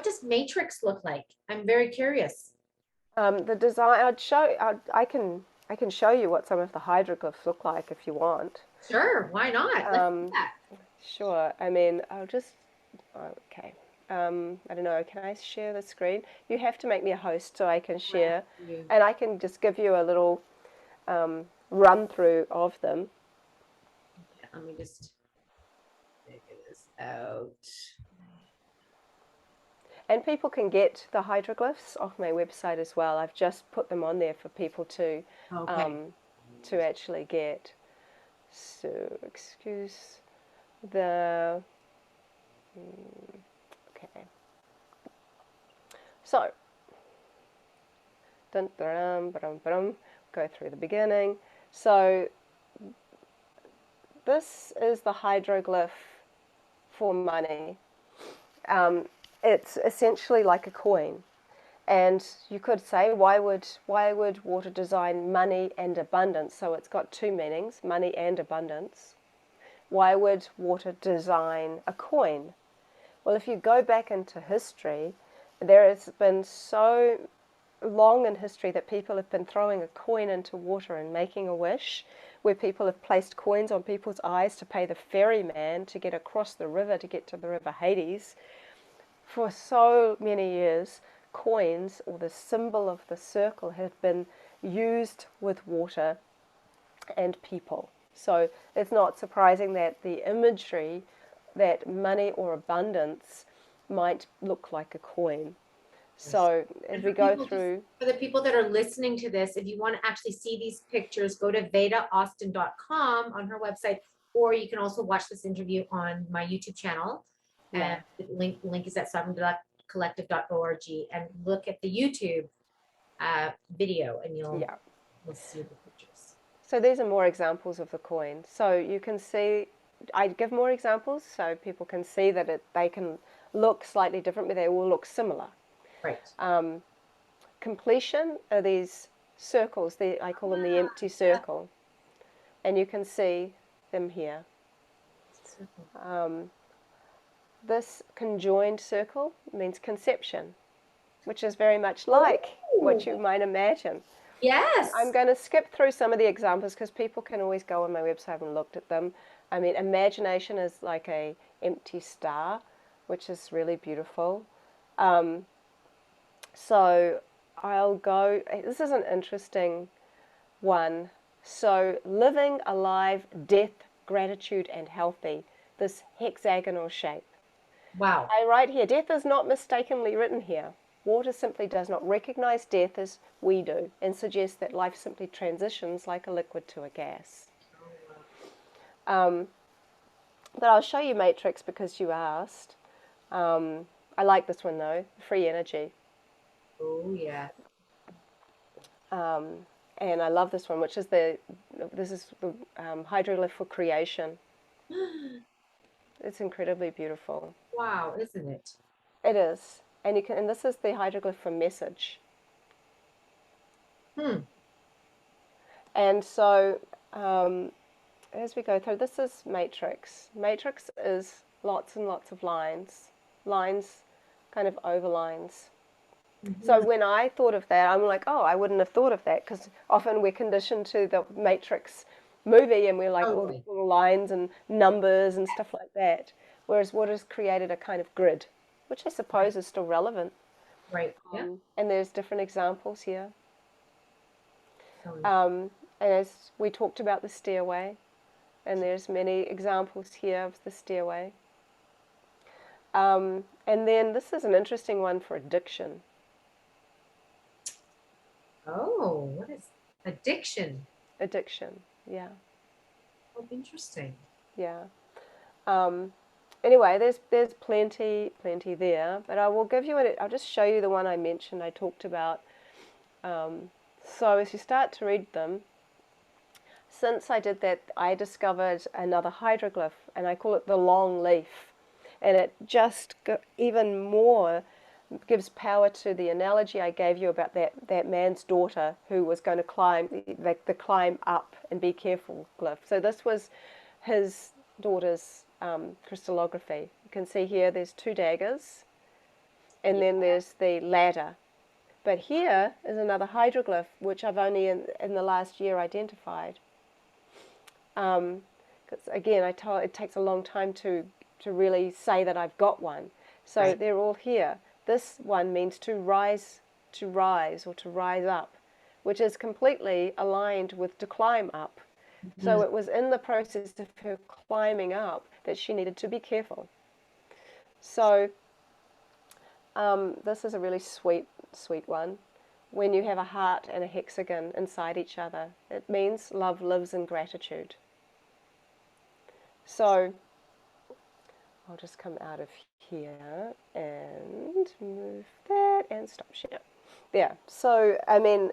A: does matrix look like? I'm very curious.
B: The design, I can show you what some of the hydroglyphs look like if you want.
A: Sure, why not? Let's do that.
B: Sure. I mean, I'll just, okay. I don't know, can I share the screen? You have to make me a host so I can share. And I can just give you a little run through of them.
A: Okay, let me just figure this out.
B: And people can get the hydroglyphs off my website as well. I've just put them on there for people to actually get. So, excuse the... Okay. So, go through the beginning. So, this is the hydroglyph for money. It's essentially like a coin, and you could say, why would water design money and abundance? So it's got two meanings, money and abundance. Why would water design a coin? Well, if you go back into history, there has been so long in history that people have been throwing a coin into water and making a wish, where people have placed coins on people's eyes to pay the ferryman to get across the river to get to the river Hades. For so many years, coins, or the symbol of the circle, have been used with water and people. So it's not surprising that the imagery that money or abundance might look like a coin. So as we go through...
A: For the people that are listening to this, if you want to actually see these pictures, go to VedaAustin.com on her website, or you can also watch this interview on my YouTube channel.
B: Yeah.
A: And the link is at sovereigncollective.org, and look at the YouTube video, and you'll see the pictures.
B: So these are more examples of the coin. So you can see, I give more examples so people can see that they can look slightly different, but they all look similar.
A: Right.
B: Completion are these circles. I call them the empty circle. And you can see them here. This conjoined circle means conception, which is very much like what you might imagine.
A: Yes.
B: I'm going to skip through some of the examples because people can always go on my website and look at them. I mean, imagination is like a empty star, which is really beautiful. So I'll go, this is an interesting one. So living, alive, death, gratitude, and healthy, this hexagonal shape.
A: Wow.
B: I write here, death is not mistakenly written here. Water simply does not recognize death as we do and suggests that life simply transitions like a liquid to a gas. But I'll show you matrix because you asked. I like this one though, free energy.
A: Oh, yeah.
B: And I love this one, which is this is the hydroglyph for creation. It's incredibly beautiful.
A: Wow, isn't it?
B: It is, and this is the hydroglyph for message.
A: Hmm.
B: And so, as we go through, this is matrix. Matrix is lots and lots of lines, kind of overlines. So when I thought of that, I'm like, oh, I wouldn't have thought of that, because often we're conditioned to the Matrix movie and we're like all these
A: Totally.
B: little lines and numbers and stuff like that. Whereas water's created a kind of grid, which I
A: Right.
B: suppose is still relevant.
A: Right. Yeah.
B: And there's different examples here.
A: Totally.
B: And as we talked about the stairway, and there's many examples here of the stairway. And then this is an interesting one for addiction.
A: Oh, what is addiction?
B: Addiction, yeah,
A: Oh, interesting.
B: yeah. Anyway, there's plenty there, but I will give you I'll just show you the one I mentioned. I talked about. So as you start to read them, since I did that, I discovered another hydroglyph, and I call it the long leaf, and it just even more gives power to the analogy I gave you about that man's daughter who was going to climb the climb up and be careful glyph. So this was his daughter's crystallography. You can see here there's two daggers, and then there's the ladder. But here is another hydroglyph, which I've only in the last year identified. Because again, it takes a long time to really say that I've got one. So
A: Right.
B: they're all here. This one means to rise or to rise up, which is completely aligned with to climb up. So it was in the process of her climbing up that she needed to be careful. So this is a really sweet one. When you have a heart and a hexagon inside each other, it means love lives in gratitude. So I'll just come out of here and move that and stop share. There. So, I mean,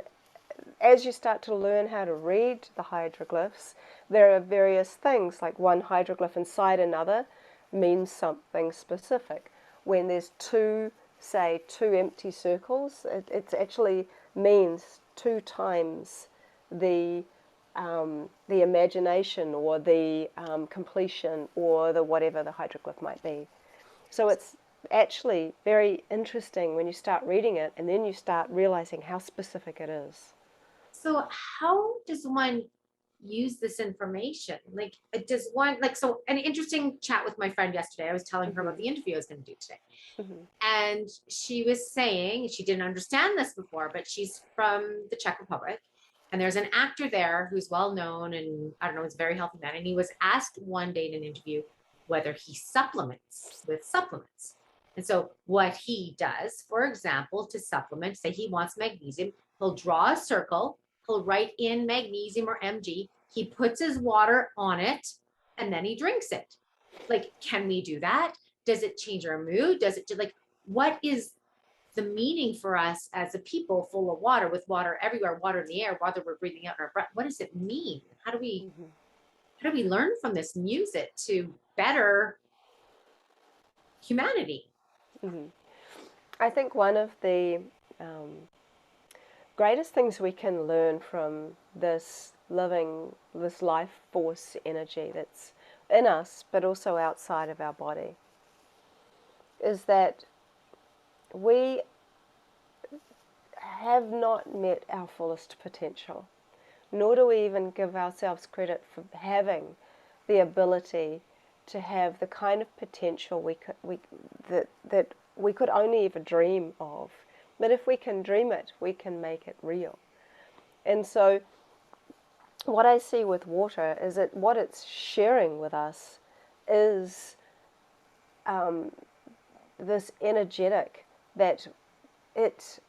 B: as you start to learn how to read the hydroglyphs, there are various things, like one hydroglyph inside another means something specific. When there's two empty circles, it actually means two times the imagination or the completion or the whatever the hydroglyph might be. So it's actually very interesting when you start reading it and then you start realizing how specific it is.
A: So how does one use this information? Like, does one like so? An interesting chat with my friend yesterday. I was telling her about the interview I was going to do today, and she was saying she didn't understand this before, but she's from the Czech Republic, and there's an actor there who's well known, and I don't know, he's a very healthy man, and he was asked one day in an interview whether he supplements with supplements. And so what he does, for example, to supplement, say he wants magnesium, he'll draw a circle, he'll write in magnesium or Mg, he puts his water on it, and then he drinks it. Like, can we do that? Does it change our mood? Does it like, what is the meaning for us as a people full of water, with water everywhere, water in the air, water we're breathing out in our breath? What does it mean? How do we learn from this and use it to better humanity?
B: I think one of the greatest things we can learn from this life force energy that's in us but also outside of our body is that we have not met our fullest potential, nor do we even give ourselves credit for having the ability to have the kind of potential that we could only ever dream of. But if we can dream it, we can make it real. And so what I see with water is that what it's sharing with us is this energetic, that it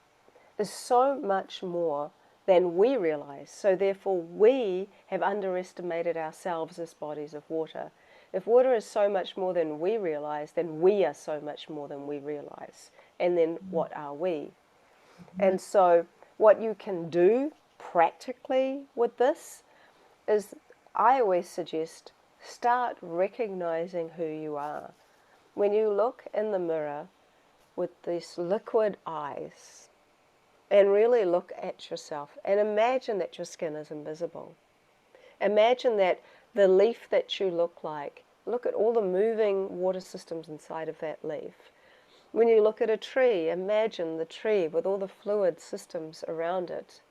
B: is so much more than we realize. So therefore we have underestimated ourselves as bodies of water. If water is so much more than we realize, then we are so much more than we realize. And then what are we? And so what you can do practically with this is, I always suggest, start recognizing who you are. When you look in the mirror with these liquid eyes and really look at yourself and imagine that your skin is invisible. Imagine that the leaf that you look at all the moving water systems inside of that leaf. When you look at a tree, imagine the tree with all the fluid systems around it.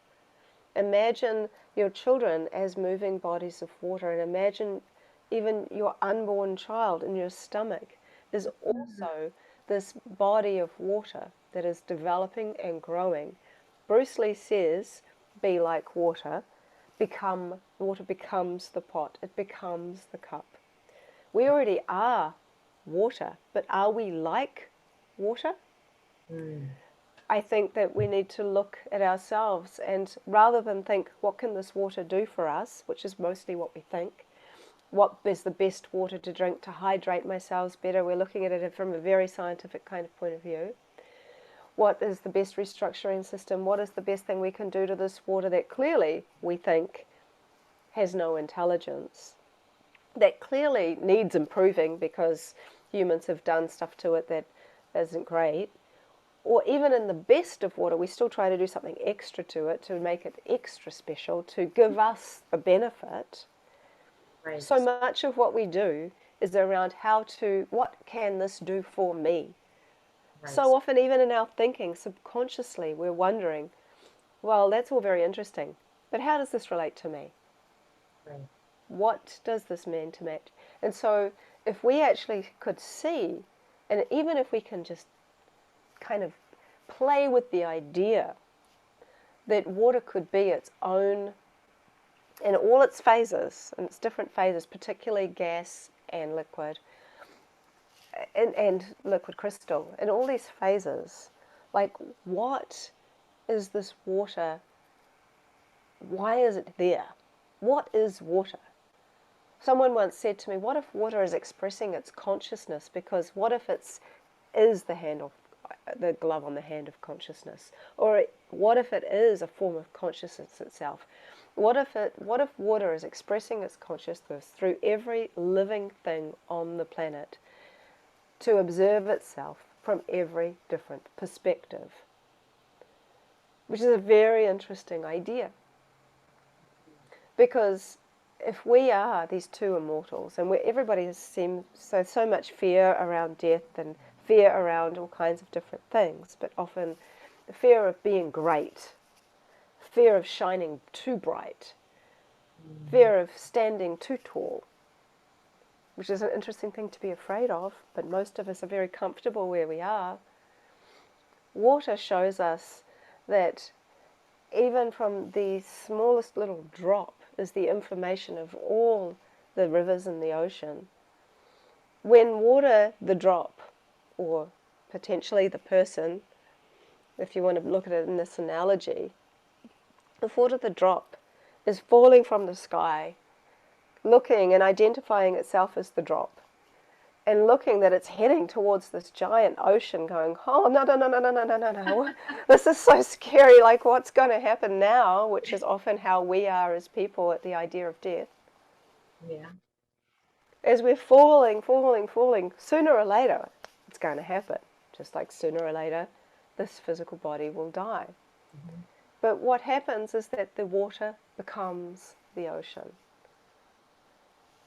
B: Imagine your children as moving bodies of water, and imagine even your unborn child in your stomach is also this body of water that is developing and growing. Bruce Lee says, be like water, water becomes the pot, it becomes the cup. We already are water, but are we like water? I think that we need to look at ourselves, and rather than think, what can this water do for us, which is mostly what we think, what is the best water to drink to hydrate my cells better, we're looking at it from a very scientific kind of point of view. What is the best restructuring system? What is the best thing we can do to this water that clearly we think has no intelligence, that clearly needs improving because humans have done stuff to it that isn't great? Or even in the best of water, we still try to do something extra to it to make it extra special, to give us a benefit. Right. So much of what we do is around what can this do for me? Right. So often, even in our thinking, subconsciously, we're wondering, well, that's all very interesting, but how does this relate to me? Right. What does this mean to me? And so if we actually could see, and even if we can just kind of play with the idea that water could be its own, in all its phases, and its different phases, particularly gas and liquid, and liquid crystal, in all these phases, like, what is this water? Why is it there? What is water? Someone once said to me, what if water is expressing its consciousness? Because what if is the glove on the hand of consciousness? Or what if it is a form of consciousness itself? What if water is expressing its consciousness through every living thing on the planet to observe itself from every different perspective? Which is a very interesting idea. Because if we are these two immortals, and everybody seems so much fear around death and fear around all kinds of different things, but often the fear of being great, fear of shining too bright, fear of standing too tall, which is an interesting thing to be afraid of, but most of us are very comfortable where we are. Water shows us that even from the smallest little drop is the information of all the rivers in the ocean. When water, the drop, or potentially the person, if you want to look at it in this analogy, if water, the drop, is falling from the sky, looking and identifying itself as the drop, and looking that it's heading towards this giant ocean, going, oh, no, no, no, no, no, no, no, no, no, this is so scary, like, what's going to happen now? Which is often how we are as people at the idea of death. Yeah. As we're falling, sooner or later, it's going to happen. Just like sooner or later, this physical body will die. Mm-hmm. But what happens is that the water becomes the ocean.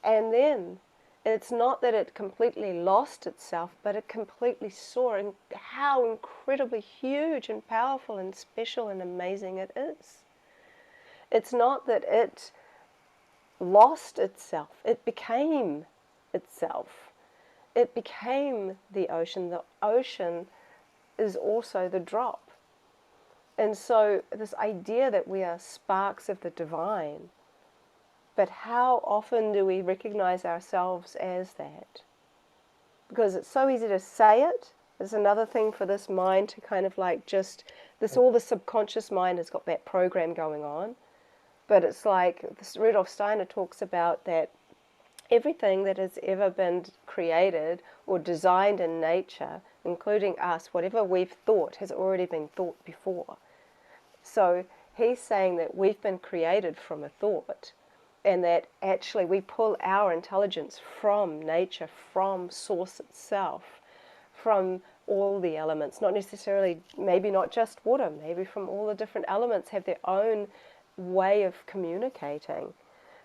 B: And then it's not that it completely lost itself, but it completely saw how incredibly huge and powerful and special and amazing it is. It's not that it lost itself, it became itself. It became the ocean. The ocean is also the drop. And so this idea that we are sparks of the divine, but how often do we recognize ourselves as that? Because it's so easy to say it, There's another thing for this mind to kind of like just, this, all the subconscious mind has got that program going on. But it's like, this Rudolf Steiner talks about that everything that has ever been created or designed in nature, including us, whatever we've thought has already been thought before. So he's saying that we've been created from a thought, and that actually we pull our intelligence from nature, from source itself, from all the elements, not necessarily, maybe not just water, maybe from all the different elements have their own way of communicating.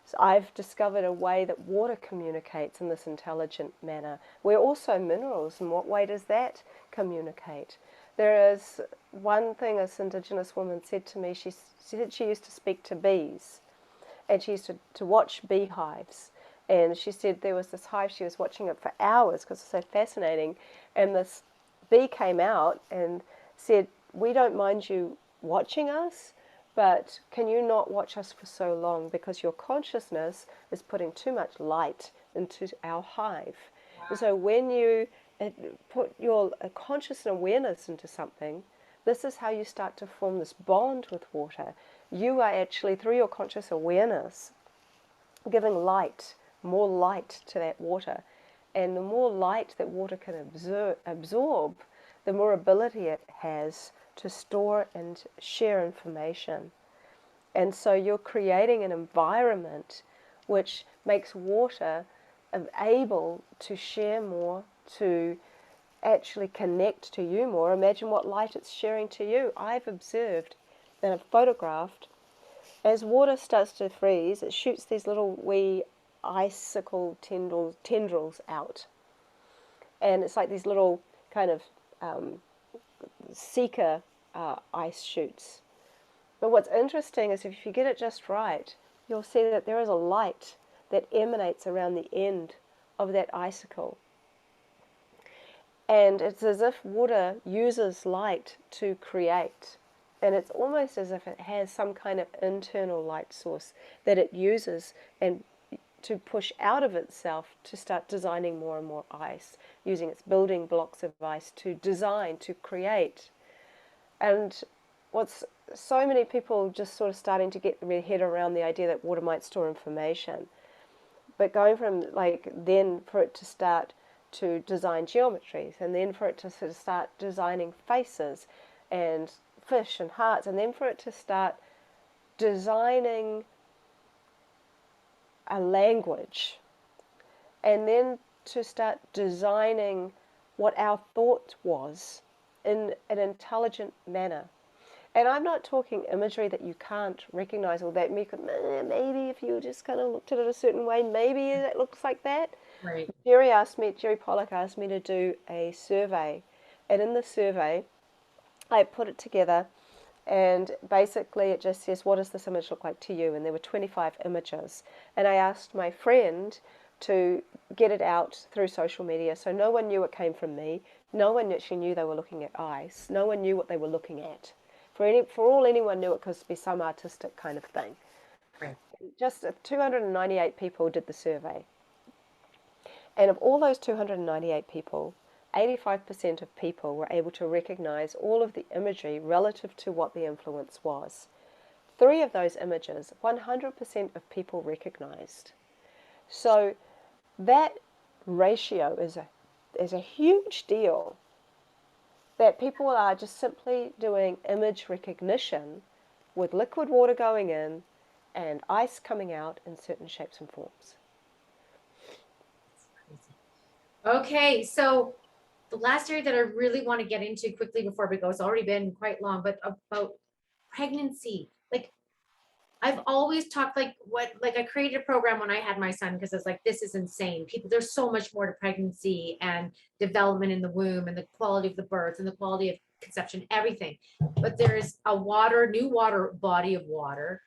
B: So I've discovered a way that water communicates in this intelligent manner. We're also minerals. In what way does that communicate? There is one thing this Indigenous woman said to me. She said she used to speak to bees, and she used to watch beehives. And she said there was this hive, she was watching it for hours because it's so fascinating. And this bee came out and said, "We don't mind you watching us, but can you not watch us for so long, because your consciousness is putting too much light into our hive." Wow. And so when you put your conscious awareness into something, this is how you start to form this bond with water. You are actually, through your conscious awareness, giving light, more light to that water. And the more light that water can absorb, the more ability it has to store and share information. And so you're creating an environment which makes water able to share more, to actually connect to you more. Imagine what light it's sharing to you. I've observed and I've photographed, as water starts to freeze, it shoots these little wee icicle tendrils out. And it's like these little kind of seeker ice shoots. But what's interesting is if you get it just right, you'll see that there is a light that emanates around the end of that icicle. And it's as if water uses light to create. And it's almost as if it has some kind of internal light source that it uses and to push out of itself to start designing more and more ice, using its building blocks of ice to design, to create. And what's so many people just sort of starting to get their head around the idea that water might store information. But going from like then for it to start to design geometries, and then for it to sort of start designing faces and fish and hearts, and then for it to start designing a language, and then to start designing what our thought was in an intelligent manner. And I'm not talking imagery that you can't recognize, or that maybe if you just kind of looked at it a certain way, maybe it looks like that.
A: Right.
B: Jerry Pollock asked me to do a survey, and in the survey I put it together, and basically it just says, what does this image look like to you? And there were 25 images, and I asked my friend to get it out through social media, so no one knew it came from me, no one actually knew they were looking at ice, no one knew what they were looking at. For all anyone knew, it could be some artistic kind of thing.
A: Right.
B: Just 298 people did the survey. And of all those 298 people, 85% of people were able to recognize all of the imagery relative to what the influence was. 3 of those images, 100% of people recognized. So that ratio is a huge deal, that people are just simply doing image recognition with liquid water going in and ice coming out in certain shapes and forms.
A: Okay, so the last area that I really want to get into quickly before we go, it's already been quite long, but about pregnancy. Like, I've always talked like I created a program when I had my son, because it's like, this is insane. People, there's so much more to pregnancy and development in the womb and the quality of the birth and the quality of conception, everything. But there's a new water body of water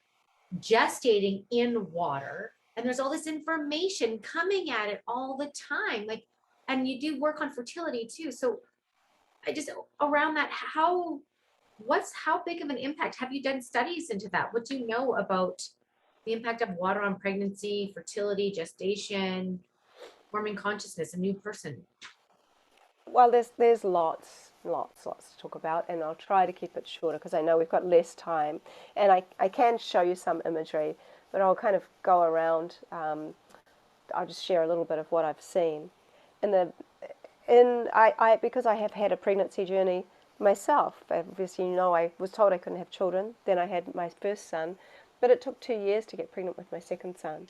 A: gestating in water, and there's all this information coming at it all the time. Like, and you do work on fertility too. So I just, around that, how big of an impact? Have you done studies into that? What do you know about the impact of water on pregnancy, fertility, gestation, forming consciousness, a new person?
B: Well, there's lots to talk about, and I'll try to keep it shorter because I know we've got less time. And I can show you some imagery, but I'll kind of go around. I'll just share a little bit of what I've seen. In the I because I have had a pregnancy journey myself. Obviously, you know, I was told I couldn't have children. Then I had my first son, but it took 2 years to get pregnant with my second son.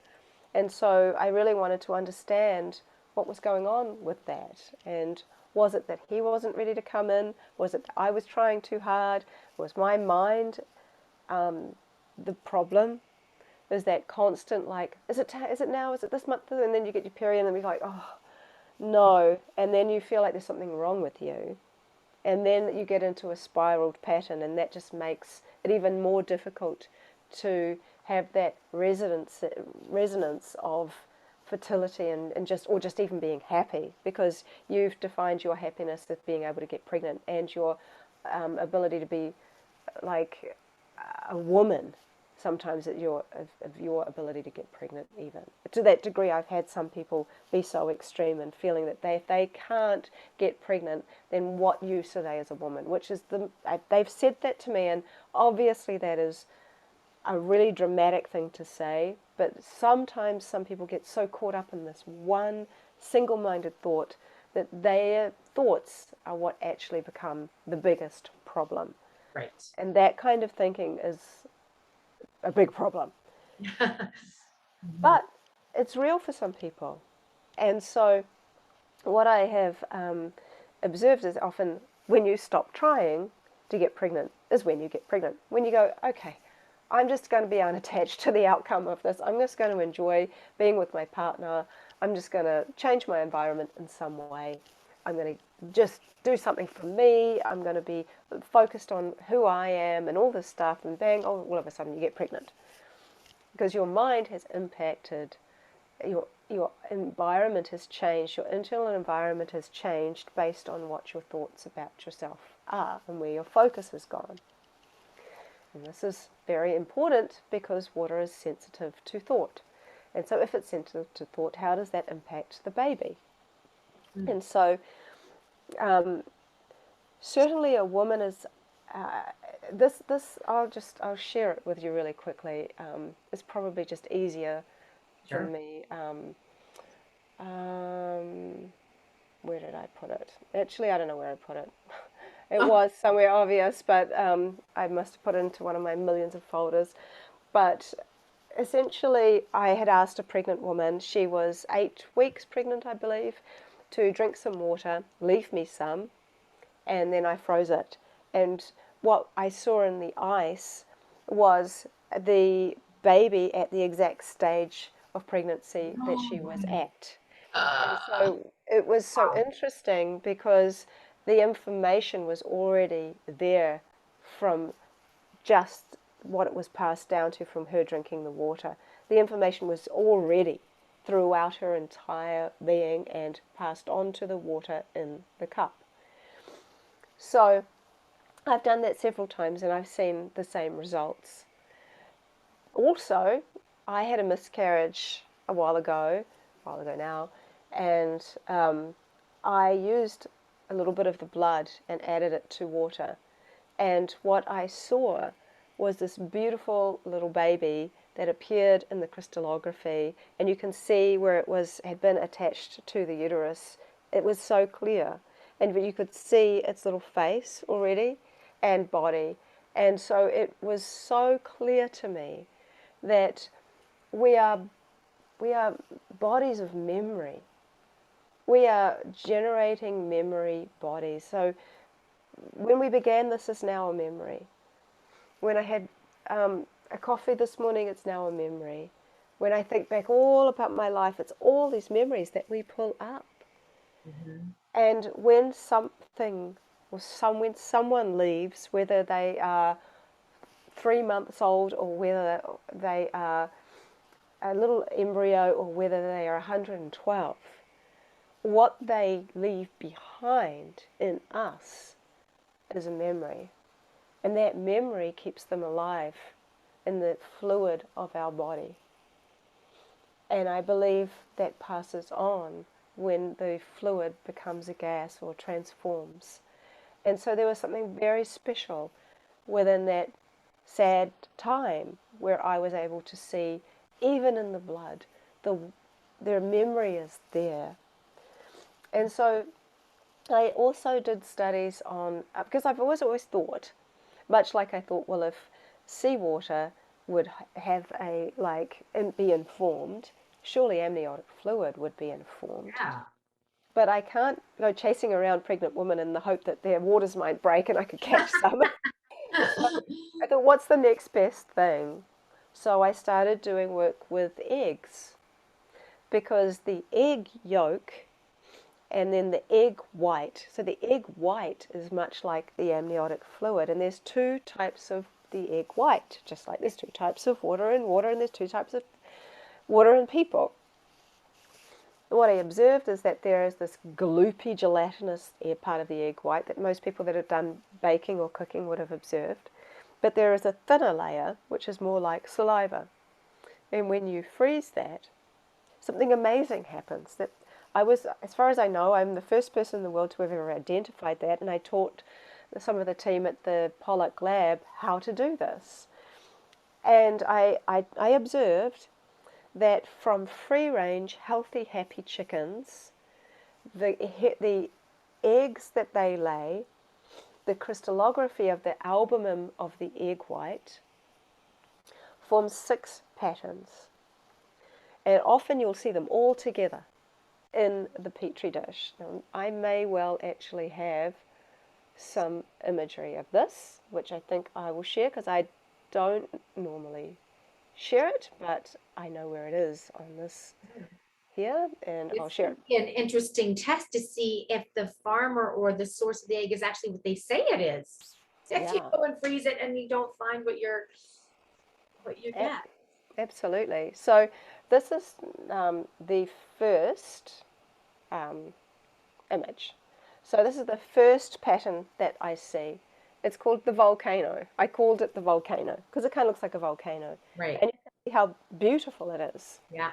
B: And so I really wanted to understand what was going on with that. And was it that he wasn't ready to come in? Was it that I was trying too hard? Was my mind the problem? Is that constant, like, is it now? Is it this month? And then you get your period and you're like, oh, no. And then you feel like there's something wrong with you. And then you get into a spiraled pattern, and that just makes it even more difficult to have that resonance of fertility and just even being happy, because you've defined your happiness as being able to get pregnant, and your ability to be like a woman sometimes of your ability to get pregnant. Even to that degree, I've had some people be so extreme and feeling that if they can't get pregnant, then what use are they as a woman? Which is they've said that to me, and obviously that is a really dramatic thing to say, but sometimes some people get so caught up in this one single-minded thought that their thoughts are what actually become the biggest problem.
A: Right.
B: And that kind of thinking is a big problem. But it's real for some people. And so what I have observed is often when you stop trying to get pregnant is when you get pregnant. When you go, okay, I'm just going to be unattached to the outcome of this. I'm just going to enjoy being with my partner. I'm just going to change my environment in some way. I'm going to just do something for me. I'm going to be focused on who I am and all this stuff. And bang, all of a sudden you get pregnant. Because your mind has impacted, your environment has changed, your internal environment has changed based on what your thoughts about yourself are and where your focus has gone. And this is very important because water is sensitive to thought. And so if it's sensitive to thought, how does that impact the baby? And so certainly a woman is, I'll share it with you really quickly. It's probably just easier for me. Where did I put it? Actually, I don't know where I put it. It was somewhere obvious, but I must have put it into one of my millions of folders. But essentially, I had asked a pregnant woman, she was 8 weeks pregnant, I believe, to drink some water, leave me some, and then I froze it. And what I saw in the ice was the baby at the exact stage of pregnancy that she was at. And so it was so interesting because the information was already there from just what it was passed down to from her drinking the water. The information was already throughout her entire being and passed on to the water in the cup. So I've done that several times and I've seen the same results. Also, I had a miscarriage a while ago now, and I used a little bit of the blood and added it to water. And what I saw was this beautiful little baby that appeared in the crystallography, and you can see where it had been attached to the uterus. It was so clear, and you could see its little face already and body. And so it was so clear to me that we are bodies of memory. We are generating memory bodies. So when we began, this is now a memory. When I had a coffee this morning, it's now a memory. When I think back all about my life, it's all these memories that we pull up. And when when someone leaves, whether they are 3 months old or whether they are a little embryo or whether they are 112, what they leave behind in us is a memory. And that memory keeps them alive in the fluid of our body. And I believe that passes on when the fluid becomes a gas or transforms. And so there was something very special within that sad time where I was able to see, even in the blood, their memory is there. And so I also did studies on, because I've always thought, much like I thought, well, if seawater would have be informed, surely amniotic fluid would be informed.
A: Yeah.
B: But I can't go chasing around pregnant women in the hope that their waters might break and I could catch some. So I thought, what's the next best thing? So I started doing work with eggs, because the egg yolk and then the egg white, so the egg white is much like the amniotic fluid, and there's two types of the egg white, just like there's two types of water, and there's two types of water in people. What I observed is that there is this gloopy, gelatinous part of the egg white that most people that have done baking or cooking would have observed. But there is a thinner layer, which is more like saliva. And when you freeze that, something amazing happens. That as far as I know, I'm the first person in the world to have ever identified that, and I taught some of the team at the Pollock lab how to do this. And I observed that from free-range, healthy, happy chickens, the eggs that they lay, the crystallography of the albumin of the egg white forms 6 patterns. And often you'll see them all together in the petri dish. Now, I may well actually have some imagery of this, which I think I will share, because I don't normally share it, but I know where it is on this here, and I'll share it.
A: It's an interesting test to see if the farmer or the source of the egg is actually what they say it is. If you go and freeze it and you don't find what you get.
B: Absolutely. So this is the first image. So this is the first pattern that I see. It's called the volcano. I called it the volcano because it kind of looks like a volcano.
A: Right.
B: And you can see how beautiful it is.
A: Yeah.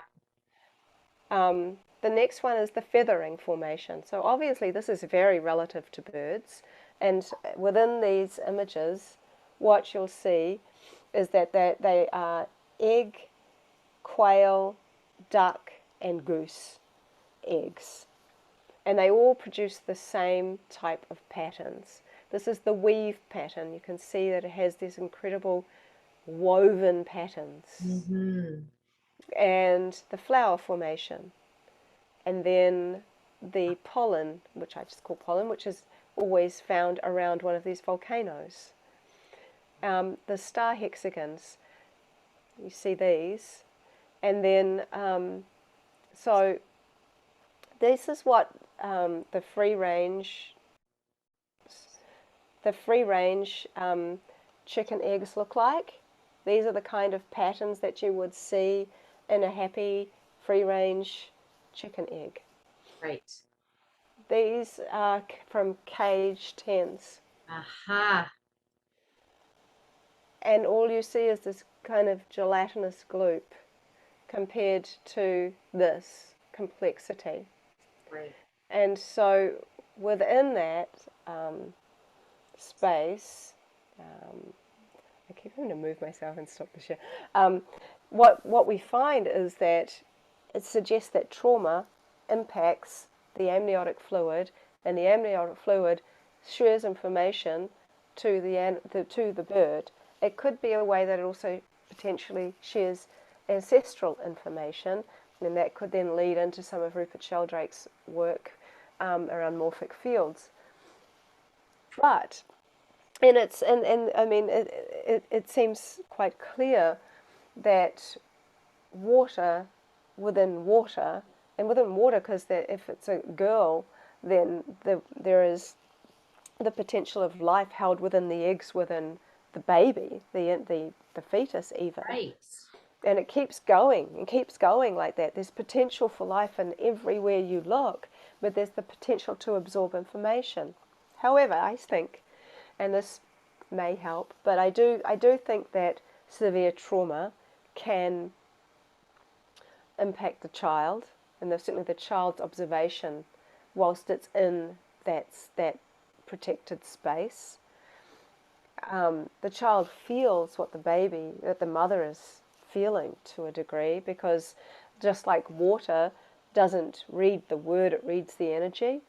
B: The next one is the feathering formation. So obviously this is very relative to birds. And within these images, what you'll see is that they are egg, quail, duck, and goose eggs. And they all produce the same type of patterns. This is the weave pattern. You can see that it has these incredible woven patterns.
A: Mm-hmm.
B: And the flower formation. And then the pollen, which I just call pollen, which is always found around one of these volcanoes. The star hexagons, you see these. And then, so this is what the free range chicken eggs look like. These are the kind of patterns that you would see in a happy free range chicken egg.
A: Right.
B: These are from caged hens.
A: Aha.
B: And all you see is this kind of gelatinous gloop compared to this complexity.
A: Right.
B: And so within that space, I keep having to move myself and stop the share. What we find is that it suggests that trauma impacts the amniotic fluid, and the amniotic fluid shares information to the bird. It could be a way that it also potentially shares ancestral information, and that could then lead into some of Rupert Sheldrake's work around morphic fields. But I mean it seems quite clear that water within water, and within water, because if it's a girl, then there is the potential of life held within the eggs within the baby, the fetus even.
A: Right.
B: And it keeps going and keeps going like that. There's potential for life in everywhere you look, but there's the potential to absorb information. However, I think, and this may help, but I do think that severe trauma can impact the child and certainly the child's observation whilst it's in that protected space. The child feels what the mother is feeling to a degree, because just like water doesn't read the word, it reads the energy.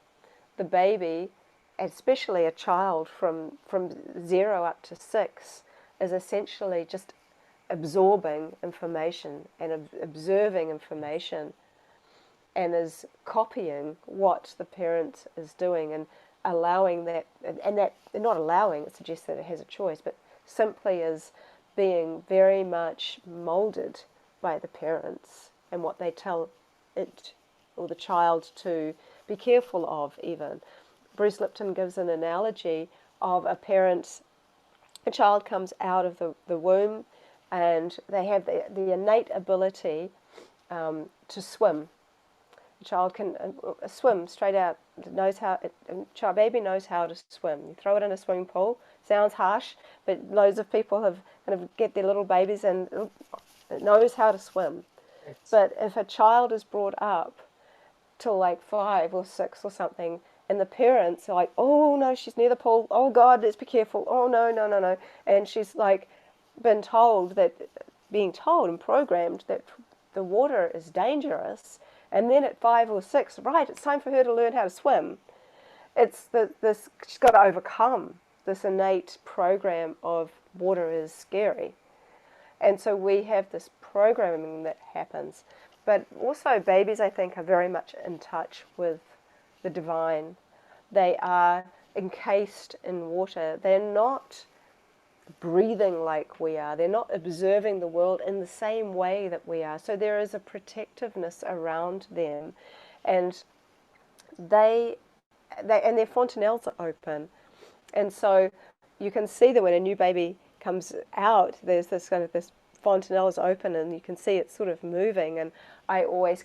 B: The baby, especially a child from 0 up to 6, is essentially just absorbing information and observing information, and is copying what the parent is doing, and allowing that, and that not allowing it suggests that it has a choice, but simply is being very much molded by the parents and what they tell it or the child to be careful of. Even Bruce Lipton gives an analogy of a child comes out of the womb, and they have the innate ability to swim. A child can swim straight out. Baby knows how to swim. You throw it in a swimming pool. Sounds harsh, but loads of people have kind of get their little babies and it knows how to swim. But if a child is brought up till like 5 or 6 or something, and the parents are like, "Oh no, she's near the pool. Oh God, let's be careful. Oh no, no, no, no," and she's like being told and programmed that the water is dangerous. And then at 5 or 6, right, it's time for her to learn how to swim. It's she's got to overcome this innate program of water is scary. And so we have this programming that happens. But also babies, I think, are very much in touch with the divine. They are encased in water. They're not breathing like we are. They're not observing the world in the same way that we are. So there is a protectiveness around them, and their fontanelles are open, and so you can see that when a new baby comes out, there's this kind of this fontanelle is open, and you can see it sort of moving. And I always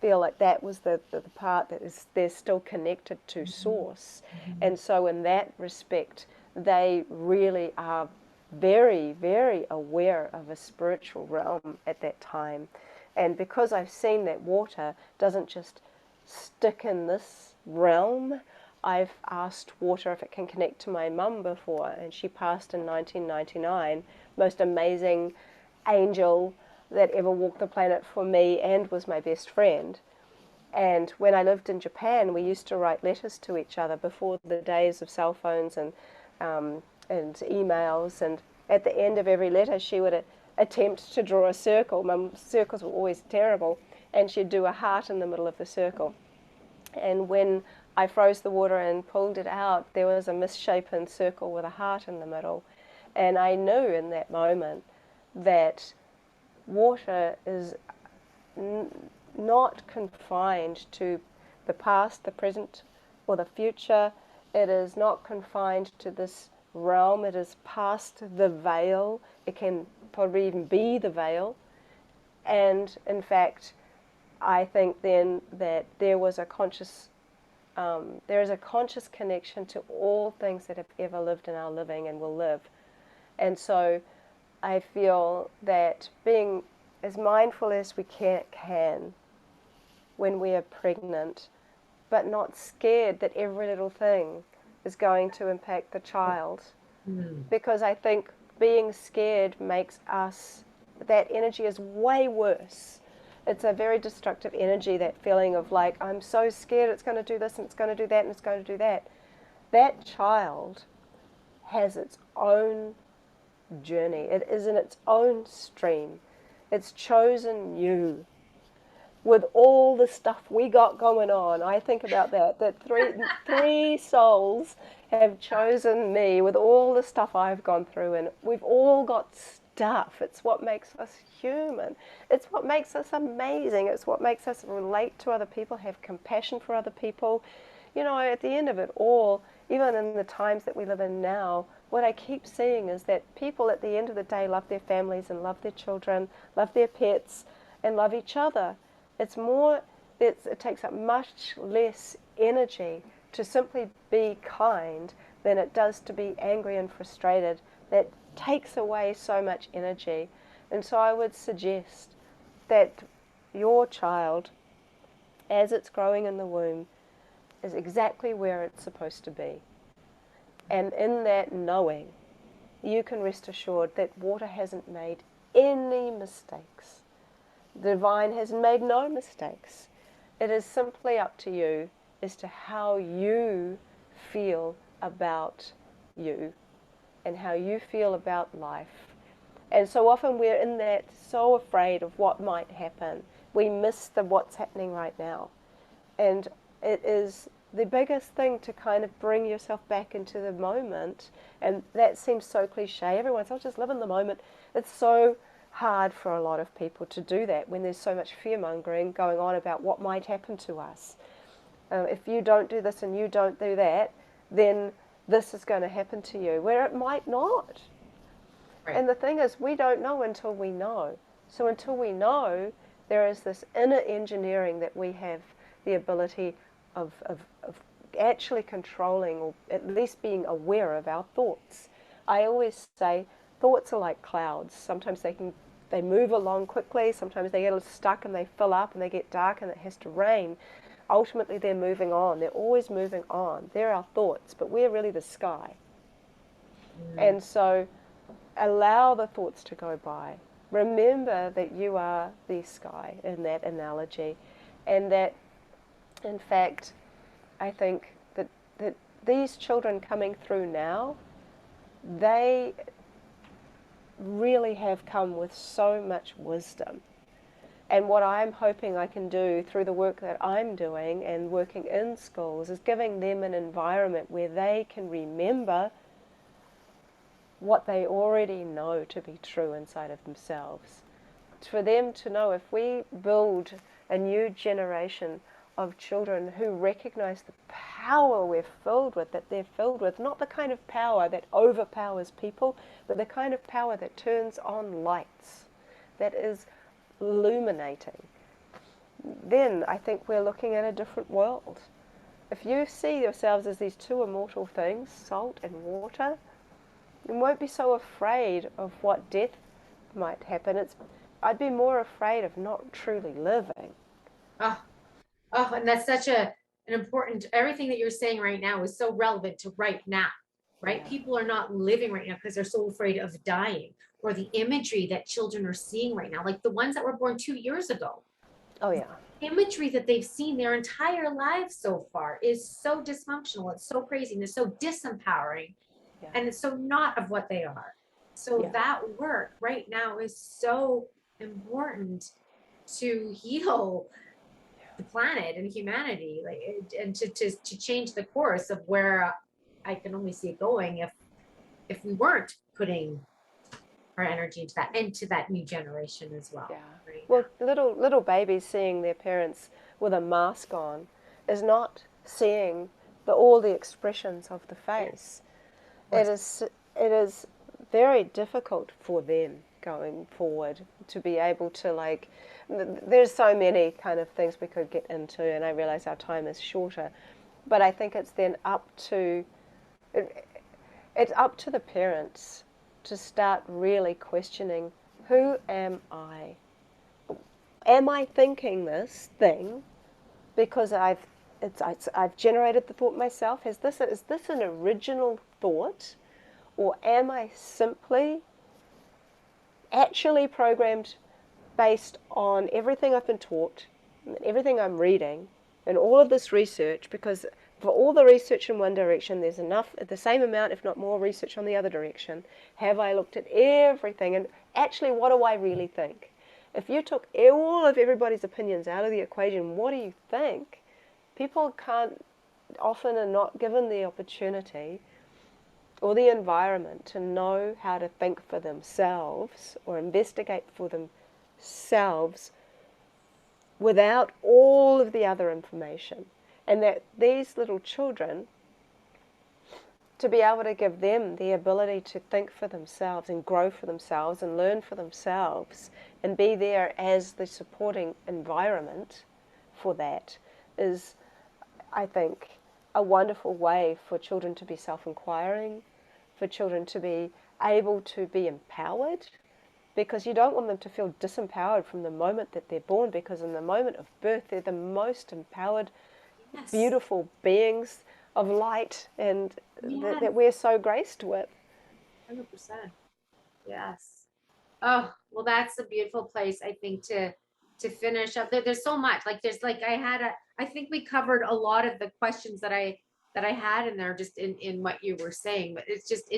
B: feel like that was the part that is they're still connected to source, and so in that respect, they really are very, very aware of a spiritual realm at that time. And because I've seen that water doesn't just stick in this realm, I've asked water if it can connect to my mum before, and she passed in 1999, most amazing angel that ever walked the planet for me and was my best friend. And when I lived in Japan, we used to write letters to each other before the days of cell phones and emails, and at the end of every letter she would attempt to draw a circle. My circles were always terrible, and she'd do a heart in the middle of the circle. And when I froze the water and pulled it out, there was a misshapen circle with a heart in the middle. And I knew in that moment that water is not confined to the past, the present, or the future. It is not confined to this realm. It is past the veil. It can probably even be the veil. And in fact, I think then that there is a conscious connection to all things that have ever lived and are living and will live. And so I feel that being as mindful as we can when we are pregnant, but not scared that every little thing is going to impact the child. Because I think being scared makes us, that energy is way worse. It's a very destructive energy, that feeling of like, I'm so scared it's going to do this and it's going to do that and it's going to do that. That child has its own journey. It is in its own stream. It's chosen you. With all the stuff we got going on, I think about that three souls have chosen me with all the stuff I've gone through, and we've all got stuff. It's what makes us human. It's what makes us amazing. It's what makes us relate to other people, have compassion for other people. You know, at the end of it all, even in the times that we live in now, what I keep seeing is that people at the end of the day love their families and love their children, love their pets, and love each other. It takes up much less energy to simply be kind than it does to be angry and frustrated. That takes away so much energy. And so I would suggest that your child as it's growing in the womb is exactly where it's supposed to be. And in that knowing, you can rest assured that water hasn't made any mistakes. The divine has made no mistakes. It is simply up to you as to how you feel about you and how you feel about life. And so often we're in that so afraid of what might happen. We miss the what's happening right now. And it is the biggest thing to kind of bring yourself back into the moment. And that seems so cliche. Everyone says, "Oh, just live in the moment." It's so hard for a lot of people to do that when there's so much fear-mongering going on about what might happen to us. If you don't do this and you don't do that, then this is going to happen to you, where it might not. Right. And the thing is, we don't know until we know. So until we know, there is this inner engineering that we have the ability of actually controlling, or at least being aware of our thoughts. I always say thoughts are like clouds. Sometimes they move along quickly, sometimes they get stuck and they fill up and they get dark and it has to rain. Ultimately they're moving on, they're always moving on. They're our thoughts, but we're really the sky. And so allow the thoughts to go by. Remember that you are the sky in that analogy, and that in fact I think that these children coming through now, they really have come with so much wisdom. And what I'm hoping I can do through the work that I'm doing and working in schools is giving them an environment where they can remember what they already know to be true inside of themselves. For them to know, if we build a new generation of children who recognize the power we're filled with, that they're filled with, not the kind of power that overpowers people, but the kind of power that turns on lights, that is illuminating, then I think we're looking at a different world. If you see yourselves as these two immortal things, salt and water, you won't be so afraid of what death might happen. I'd be more afraid of not truly living.
A: Oh, and that's such an important, everything that you're saying right now is so relevant to right now, right? Yeah. People are not living right now because they're so afraid of dying, or the imagery that children are seeing right now, like the ones that were born 2 years ago.
B: Oh, yeah.
A: The imagery that they've seen their entire lives so far is so dysfunctional. It's so crazy and it's so disempowering. Yeah. And it's so not of what they are. So yeah. That work right now is so important to heal the planet and humanity, like, and to change the course of where I can only see it going if we weren't putting our energy into that new generation as well.
B: Yeah. Right? Well, little babies seeing their parents with a mask on is not seeing all the expressions of the face. Yeah. It is very difficult for them going forward to be able to, like, there's so many kind of things we could get into, and I realize our time is shorter, but I think it's then it's up to the parents to start really questioning, who am I? Am I thinking this thing because I've generated the thought myself? Is this an original thought, or am I simply actually programmed based on everything I've been taught, and everything I'm reading, and all of this research? Because for all the research in one direction, there's the same amount, if not more, research on the other direction. Have I looked at everything? And actually, what do I really think? If you took all of everybody's opinions out of the equation, what do you think? People often are not given the opportunity or the environment to know how to think for themselves or investigate for themselves without all of the other information. And that these little children, to be able to give them the ability to think for themselves and grow for themselves and learn for themselves and be there as the supporting environment for that, is, I think, a wonderful way for children to be self-inquiring, for children to be able to be empowered, because you don't want them to feel disempowered from the moment that they're born, because in the moment of birth they're the most empowered,
A: Yes.
B: beautiful beings of light, and
A: Yes.
B: that we're so graced with.
A: 100%. Yes. Oh, well, that's a beautiful place, I think, to finish up. There's so much. Like there's like I think we covered a lot of the questions that I had in there just in what you were saying, but it's just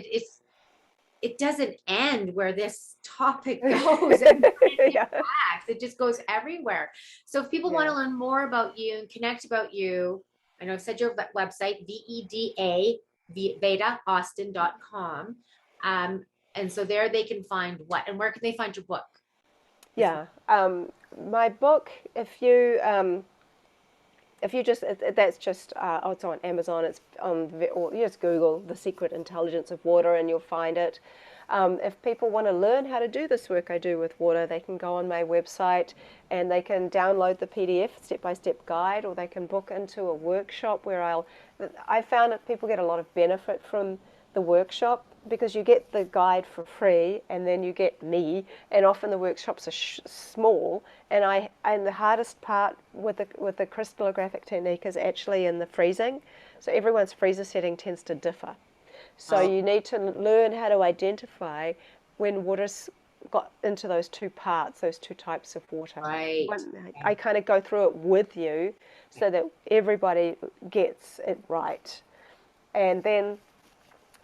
A: it doesn't end where this topic goes.
B: Yeah.
A: It just goes everywhere. So if people want to learn more about you and connect about you, I know I've said your website, VEDA, VedaAustin.com. And so there they can find what, and where can they find your book?
B: Yeah. My book, if you just, that's just, it's on Amazon, it's on, or you just Google The Secret Intelligence of Water and you'll find it. If people want to learn how to do this work I do with water, they can go on my website and they can download the PDF step-by-step guide, or they can book into a workshop where I found that people get a lot of benefit from the workshop, because you get the guide for free and then you get me, and often the workshops are small, and the hardest part with the crystallographic technique is actually in the freezing. So everyone's freezer setting tends to differ. So you need to learn how to identify when water's got into those two parts, those two types of water.
A: Right.
B: I kind of go through it with you so that everybody gets it right. And then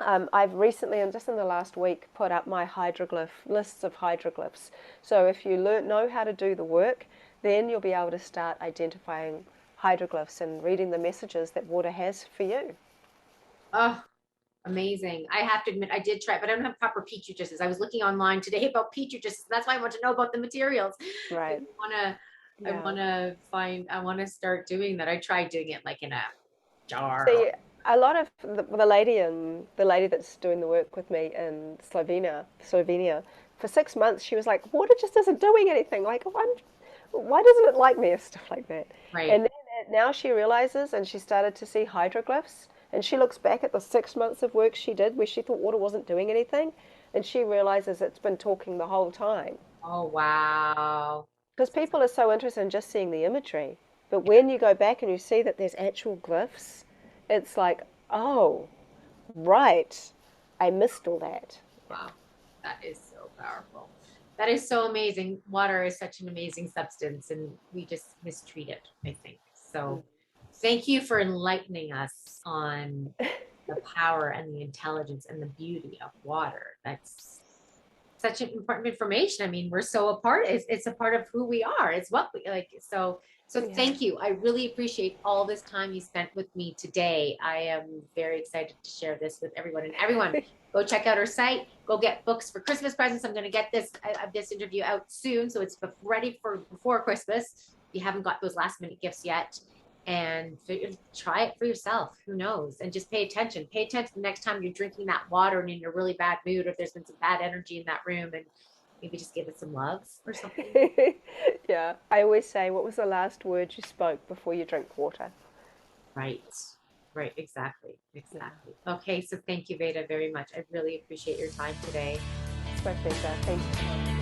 B: I've recently, and just in the last week, put up my lists of hydroglyphs. So if you know how to do the work, then you'll be able to start identifying hydroglyphs and reading the messages that water has for you.
A: Oh, amazing. I have to admit, I did try, but I don't have proper petri dishes. I was looking online today about petri dishes. That's why I want to know about the materials.
B: Right.
A: I want to start doing that. I tried doing it like in a jar.
B: See, a lot of the lady that's doing the work with me in Slovenia, for 6 months she was like, water just isn't doing anything. Like, why doesn't it like me, and stuff like that.
A: Right.
B: And then now she realizes, and she started to see hydroglyphs, and she looks back at the 6 months of work she did where she thought water wasn't doing anything, and she realizes it's been talking the whole time.
A: Oh, wow.
B: Because people are so interested in just seeing the imagery. But when you go back and you see that there's actual glyphs, it's like, oh, right, I missed all that.
A: Wow. That is so powerful. That is so amazing. Water is such an amazing substance, and we just mistreat it, I think. So thank you for enlightening us on the power and the intelligence and the beauty of water. That's such an important information. I mean, we're so a part, it's a part of who we are. It's what we like. So thank you. I really appreciate all this time you spent with me today. I am very excited to share this with everyone, and everyone go check out her site, go get books for Christmas presents. I'm going to get this interview out soon, so it's ready for before Christmas. If you haven't got those last minute gifts yet, and try it for yourself. Who knows? And just pay attention. Pay attention the next time you're drinking that water and in a really bad mood, or if there's been some bad energy in that room, and maybe just give it some love or something.
B: Yeah, I always say, what was the last word you spoke before you drink water?
A: Right. Right. Exactly. Exactly. Yeah. Okay. So thank you, Veda, very much. I really appreciate your time today.
B: It's my pleasure. Thank you.